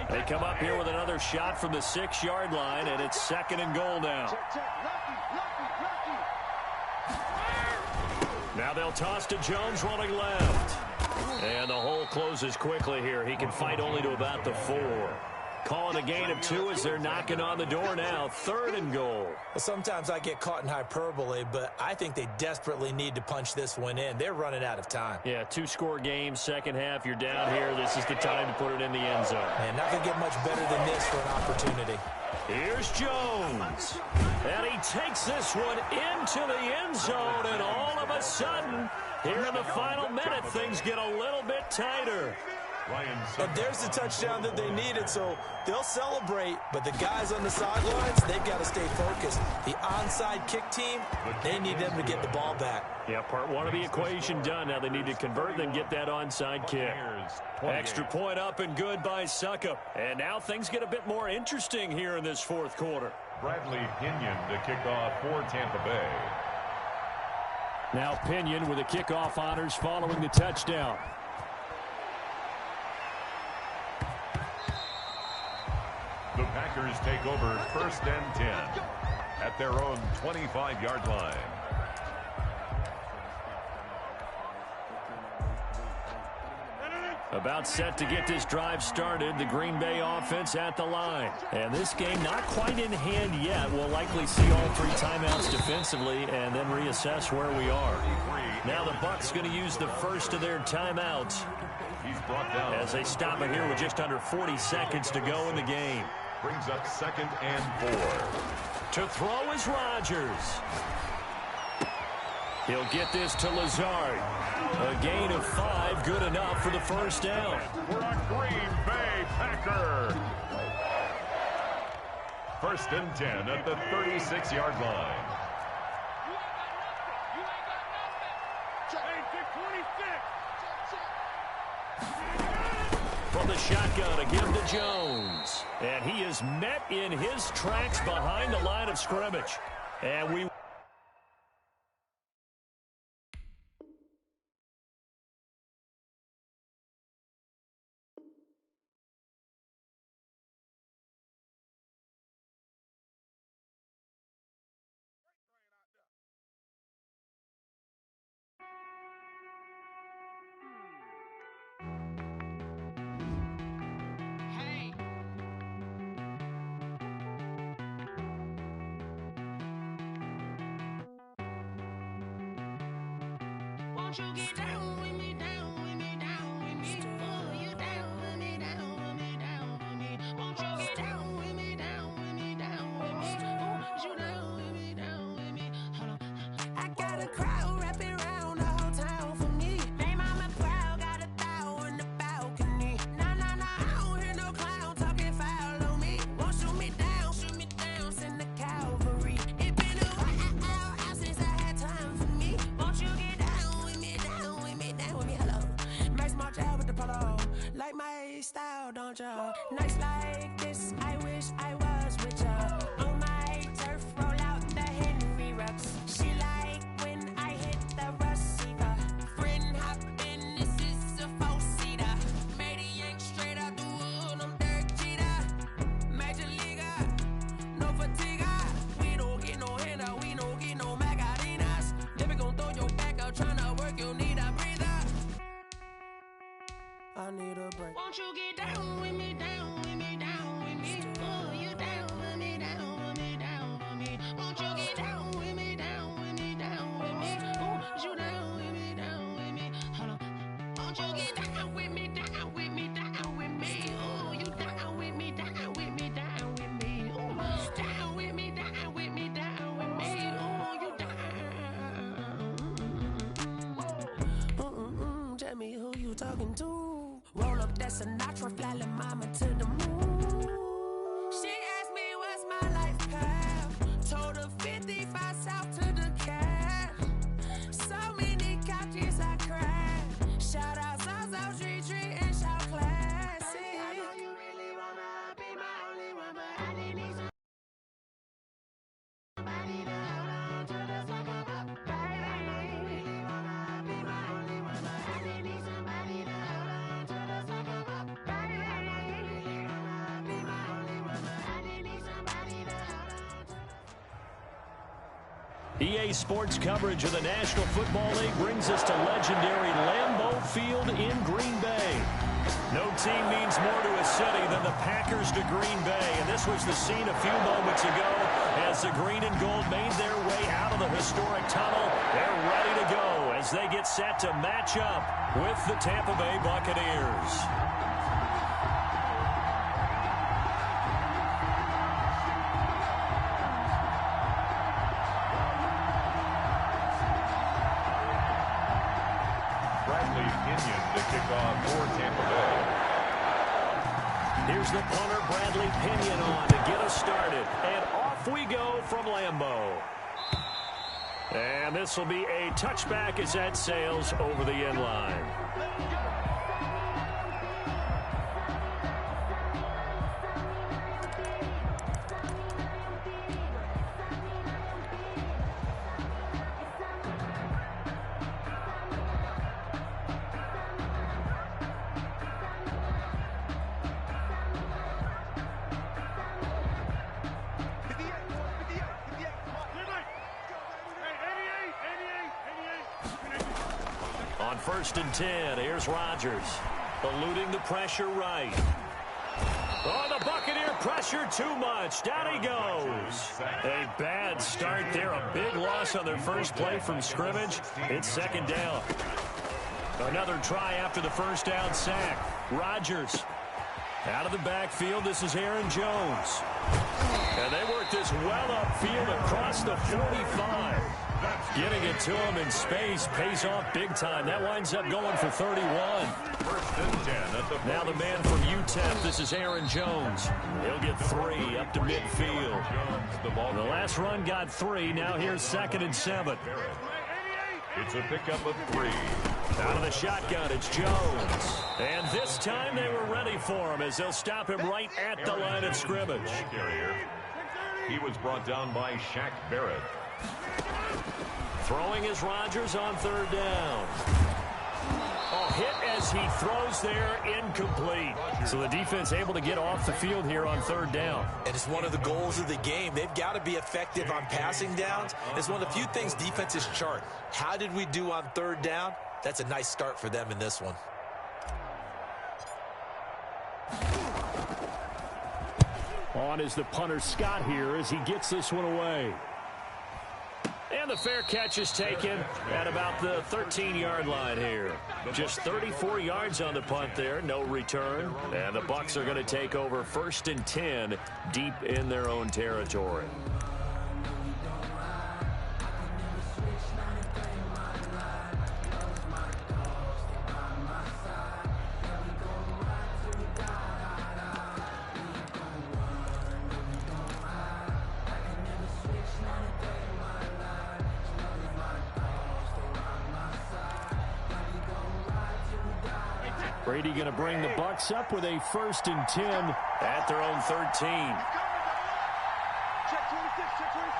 They come up here with another shot from the 6-yard line, and it's 2nd and goal now. Now they'll toss to Jones running left. And the hole closes quickly here. He can fight only to about the 4. Calling a gain of 2 as they're knocking on the door now. 3rd and goal.
Well, sometimes I get caught in hyperbole, but I think they desperately need to punch this one in. They're running out of time.
Yeah, 2-score game, second half. You're down here. This is the time to put it in the end zone.
And not going to get much better than this for an opportunity.
Here's Jones. And he takes this one into the end zone, and all of a sudden, here in the final minute, things get a little bit tighter.
And there's the touchdown that they needed, so they'll celebrate. But the guys on the sidelines, they've got to stay focused. The onside kick team, they need them to get the ball back.
Yeah, part 1 of the equation done. Now they need to convert, then get that onside kick. Extra point up and good by Succop. And now things get a bit more interesting here in this 4th quarter.
Bradley Pinion to kick off for Tampa Bay.
Now Pinion with the kickoff honors following the touchdown.
The Packers take over 1st and 10 at their own 25-yard line.
About set to get this drive started, the Green Bay offense at the line. And this game not quite in hand yet. We'll likely see all 3 timeouts defensively and then reassess where we are. Now the Bucs going to use the first of their timeouts
He's brought down
as they stop it here with just under 40 seconds to go in the game.
Brings up 2nd and 4.
To throw is Rodgers. He'll get this to Lazard. A gain of 5, good enough for the first down.
For a Green Bay Packer. 1st and 10 at the 36-yard line.
From the shotgun, a give to Jones. And he is met in his tracks behind the line of scrimmage. And we...
Won't you get down with me, down with me, down with me? Oh, you down with me, down with me, down with me. Won't you get down with me, down with me, down with me? Oh, you down with me, down with me? Hold on. I got a crowd wrapping around the whole town for me. They mama proud, got a thou in the balcony. Nah, nah, nah, I don't hear no clown talking foul on me. Won't shoot me down, send the cavalry. It been a while since I had time for me. Won't you get down with me, down with me, down with me? Hello. Max March out with the polo. Like my style, don't ya? Nights like this, I wish I was with ya. On my turf, roll out the Henry Rux. She like when I hit the receiver. Friend hop in, this is a 4-seater. Made a yank straight out the wood, I'm Derek Jeter. Major leaguer, no fatigue. We don't get no handout, we don't get no Magarinas. Never gon' throw your back out, tryna work, you need a breather. I need a break. Won't you get down with me, down with me, down with me? Oh, you down with me, down with me, down with me? Won't you get down with me, down with me, down with me? Oh, you down with me, down with me? Hold on. Won't you get down with me, down with me, down with me? Oh, you down with me, down with me, down with me? Oh, down with me, down with me, down with me? Oh, you down. Tell me who you talking to. Roll up that Sinatra, fly la mama to the moon. She asked me what's my life path. Told her 55 south to the cab. So many couches I cried. Shout out South Street and shout classy. I know you really wanna be my only one, but I didn't need somebody to hold on to the second up, baby. You really wanna be my only one, but I didn't need somebody to hold on to the second up, baby. You really wanna be my only one, but I didn't need somebody to hold on to.
EA Sports coverage of the National Football League brings us to legendary Lambeau Field in Green Bay. No team means more to a city than the Packers to Green Bay, and this was the scene a few moments ago as the green and gold made their way out of the historic tunnel. They're ready to go as they get set to match up with the Tampa Bay Buccaneers.
Bradley Pinion to kick off for Tampa Bay.
Here's the punter, Bradley Pinion, on to get us started. And off we go from Lambeau. And this will be a touchback as that sails over the end line. On 1st and 10, here's Rodgers, eluding the pressure right. Oh, the Buccaneer pressure too much. Down he goes. A bad start there. A big loss on their first play from scrimmage. It's 2nd down. Another try after the first down sack. Rodgers out of the backfield. This is Aaron Jones. And they work this well upfield across the 45. Getting it to him in space pays off big time. That winds up going for 31.
1st and 10 at the
now the man from UTEP, this is Aaron Jones. He'll get 3 up to midfield. The last run got 3. Now here's 2nd and 7.
It's a pickup of 3.
Out of the shotgun, it's Jones. And this time they were ready for him as they'll stop him right at the line of scrimmage.
He was brought down by Shaq Barrett.
Throwing is Rodgers on 3rd down. Oh, hit as he throws there, incomplete. So the defense able to get off the field here on 3rd down.
And it's one of the goals of the game. They've got to be effective on passing downs. It's one of the few things defenses chart. How did we do on 3rd down? That's a nice start for them in this one.
On is the punter Scott here as he gets this one away. And the fair catch is taken at about the 13-yard line here. Just 34 yards on the punt there, no return. And the Bucs are going to take over 1st and 10 deep in their own territory. Brady going to bring the Bucs up with a 1st and 10 at their own 13.
Check 26, check 26.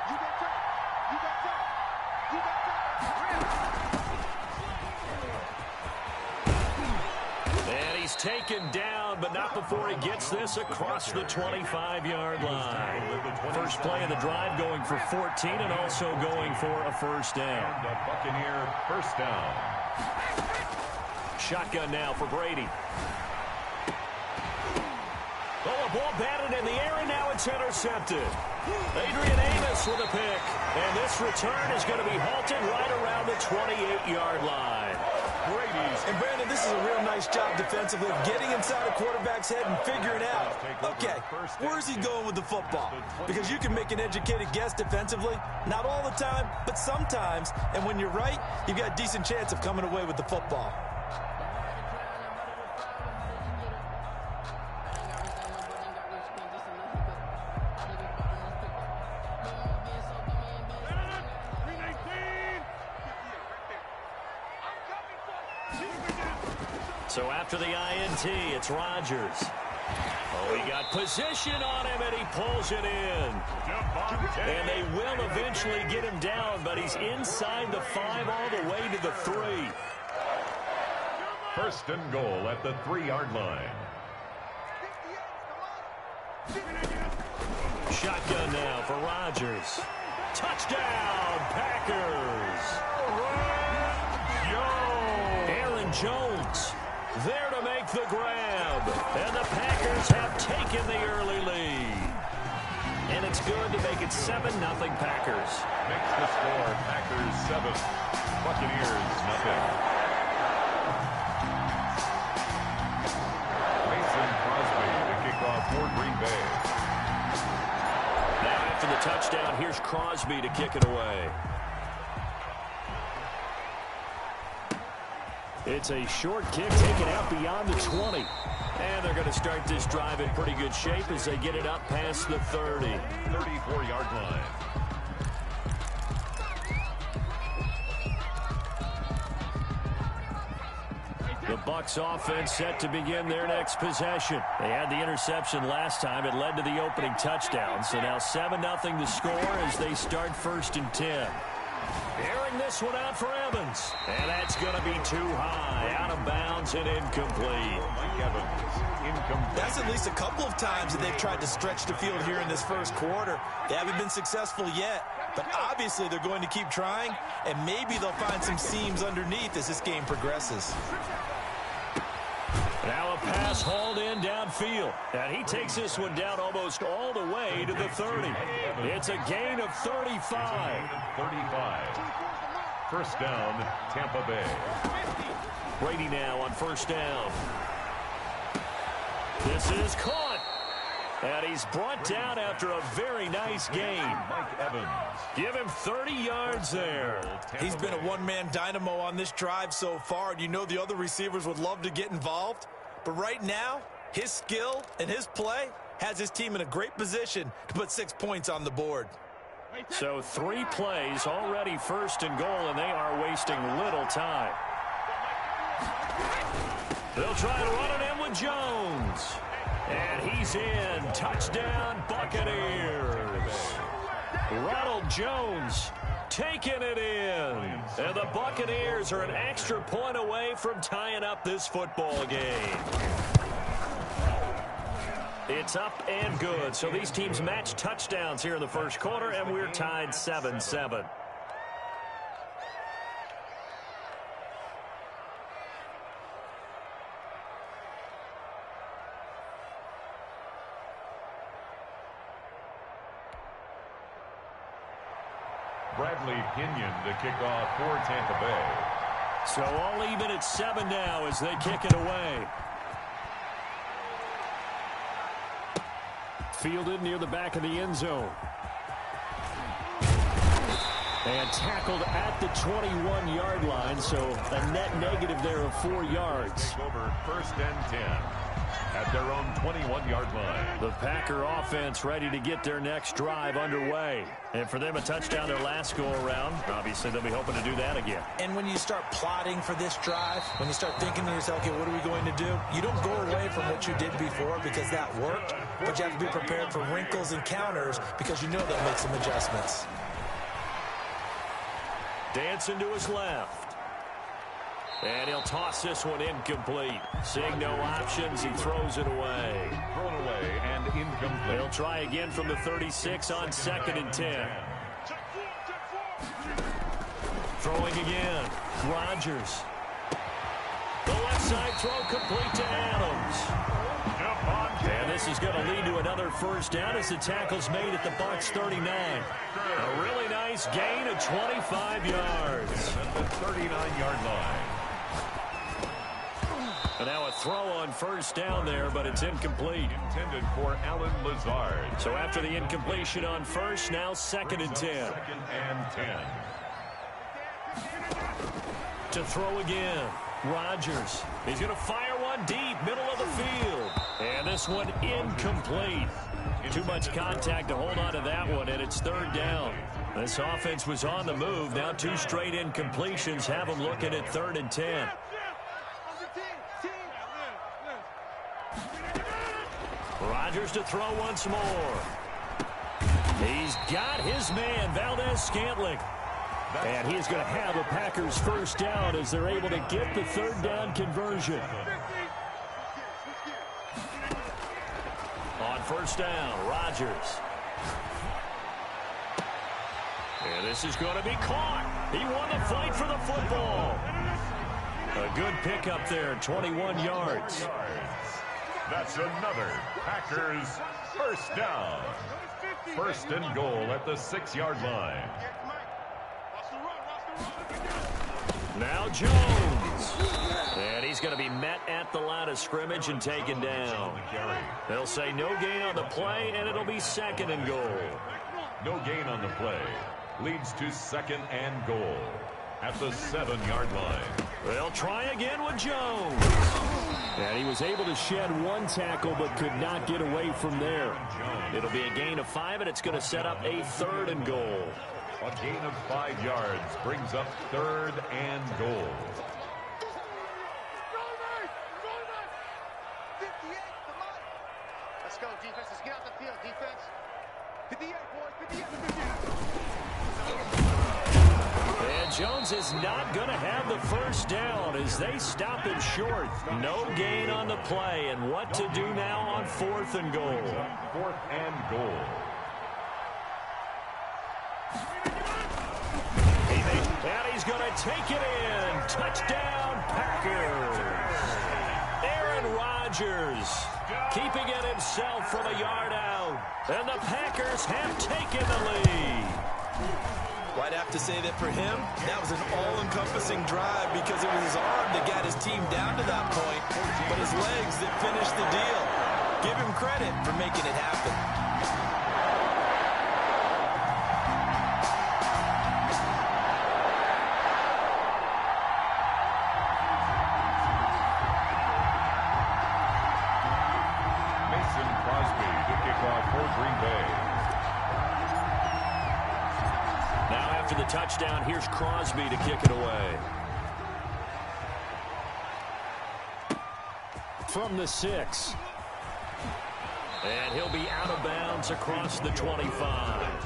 You got top. You got top. You got top.
And he's taken down, but not before he gets this across the 25-yard line. First play of the drive going for 14 and also going for a 1st down.
The Buccaneer 1st down.
Shotgun now for Brady. Oh, a ball batted in the air, and now it's intercepted. Adrian Amos with a pick. And this return is going to be halted right around the 28-yard line.
Brady's.
And, Brandon, this is a real nice job defensively of getting inside a quarterback's head and figuring out, okay, where's he going with the football? Because you can make an educated guess defensively, not all the time, but sometimes. And when you're right, you've got a decent chance of coming away with the football.
So after the INT, it's Rodgers. Oh, he got position on him, and he pulls it in. And they will eventually get him down, but he's inside the 5 all the way to the 3.
1st and goal at the 3-yard line.
Shotgun now for Rodgers. Touchdown, Packers. Aaron Jones there to make the grab. And the Packers have taken the early lead. And it's good to make it 7-0 Packers.
Makes the score Packers 7, Buccaneers 0. Mason Crosby to kick off for Green Bay.
Now after the touchdown, here's Crosby to kick it away. It's a short kick taken out beyond the 20. And they're going to start this drive in pretty good shape as they get it up past the 30.
34-yard line.
The Bucs offense set to begin their next possession. They had the interception last time. It led to the opening touchdown. So now 7-0 the score as they start 1st and 10. Airing this one out for Evans. And that's going to be too high. Out of bounds and incomplete.
Mike Evans, incomplete.
That's at least a couple of times that they've tried to stretch the field here in this first quarter. They haven't been successful yet. But obviously they're going to keep trying. And maybe they'll find some seams underneath as this game progresses.
Now a pass hauled in downfield. And he takes this one down almost all the way to the 30. It's a gain of 35.
35. First down, Tampa Bay.
Brady now on first down. This is caught. And he's brought down after a very nice gain.
Mike Evans.
Give him 30 yards there.
He's been a one-man dynamo on this drive so far, and you know the other receivers would love to get involved. But right now, his skill and his play has his team in a great position to put 6 points on the board.
So 3 plays already 1st and goal, and they are wasting little time. They'll try to run it in with Jones. And he's in. Touchdown, Buccaneers. Ronald Jones taking it in. And the Buccaneers are an extra point away from tying up this football game. It's up and good. So these teams match touchdowns here in the first quarter, and we're tied 7-7.
Bradley Pinion to kick off for Tampa Bay.
So all even at 7 now as they kick it away. Fielded near the back of the end zone. And tackled at the 21-yard line, so a net negative there of 4 yards.
Over 1st and 10 at their own 21-yard line.
The Packer offense ready to get their next drive underway. And for them, a touchdown their last go-around. Obviously, they'll be hoping to do that again.
And when you start plotting for this drive, when you start thinking to yourself, okay, what are we going to do? You don't go away from what you did before because that worked, but you have to be prepared for wrinkles and counters because you know they'll make some adjustments.
Dancing to his left. And he'll toss this one incomplete. Seeing no options, he throws it away.
Thrown away and incomplete.
He'll try again from the 36 on 2nd and 10. Throwing again. Rodgers. The left side throw complete to Adams. And this is going to lead to another first down as the tackle's made at the Bucs 39. A really nice gain of 25 yards.
At the 39-yard line.
And now a throw on first down there, but it's incomplete.
Intended for Allen Lazard.
So after the incompletion on first, now 2nd and 10.
2nd and 10.
To throw again. Rodgers. He's going to fire one deep, middle of the field. And this one incomplete. Too much contact to hold on to that one, and it's 3rd down. This offense was on the move. Now 2 straight incompletions have them looking at 3rd and 10. Rodgers to throw once more. He's got his man, Valdez-Scantling. And he's going to have a Packers first down as they're able to get the 3rd down conversion. On first down, Rodgers. And this is going to be caught. He won the fight for the football. A good pickup there, 21 yards.
That's another Packers first down. First and goal at the 6-yard line.
Now Jones. And he's going to be met at the line of scrimmage and taken down. They'll say no gain on the play, and it'll be second and goal.
No gain on the play. Leads to second and goal at the 7-yard line.
They'll try again with Jones. And he was able to shed one tackle but could not get away from there. It'll be a gain of 5, and it's going to set up a third and goal.
A gain of 5 yards brings up third and goal.
Let's go, defense. Let's get out the field, defense. 58, boys. 58.
And Jones is not going to have the first down as they stop him short. No gain on the play, and what to do now on fourth and goal.
Fourth and goal.
And he's going to take it in. Touchdown, Packers. Aaron Rodgers keeping it himself from a yard out. And the Packers have taken the lead.
Well, I'd have to say that for him, that was an all-encompassing drive because it was his arm that got his team down to that point, but his legs that finished the deal. Give him credit for making it happen.
The touchdown, here's Crosby to kick it away. From the 6. And he'll be out of bounds across the 25.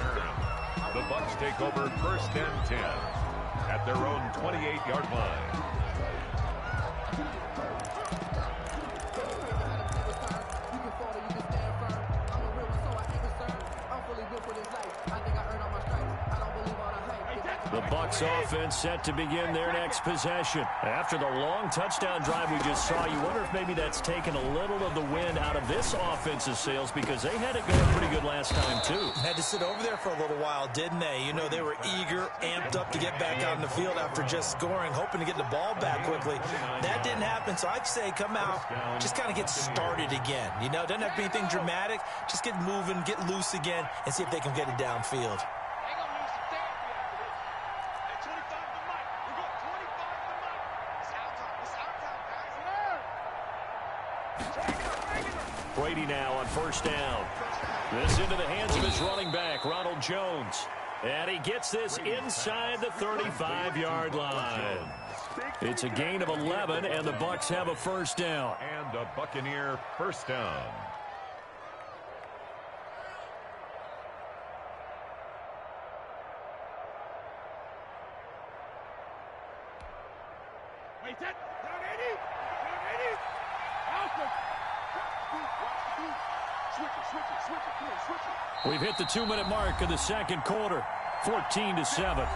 The Bucs take over first and 10 at their own 28-yard line.
The Bucs offense set to begin their next possession. After the long touchdown drive we just saw, you wonder if maybe that's taken a little of the wind out of this offense's sails because they had it going pretty good last time, too.
Had to sit over there for a little while, didn't they? You know, they were eager, amped up to get back out in the field after just scoring, hoping to get the ball back quickly. That didn't happen, so I'd say come out, just kind of get started again. You know, doesn't have to be anything dramatic. Just get moving, get loose again, and see if they can get it downfield.
Brady now on first down. This into the hands of his running back, Ronald Jones. And he gets this inside the 35-yard line. It's a gain of 11, and the Bucs have a first down.
And a Buccaneer first down.
Wait, that down 80. Down 80. Alpha. Switch it. Come on, switch it.
We've hit the 2-minute mark of the second quarter. 14-7.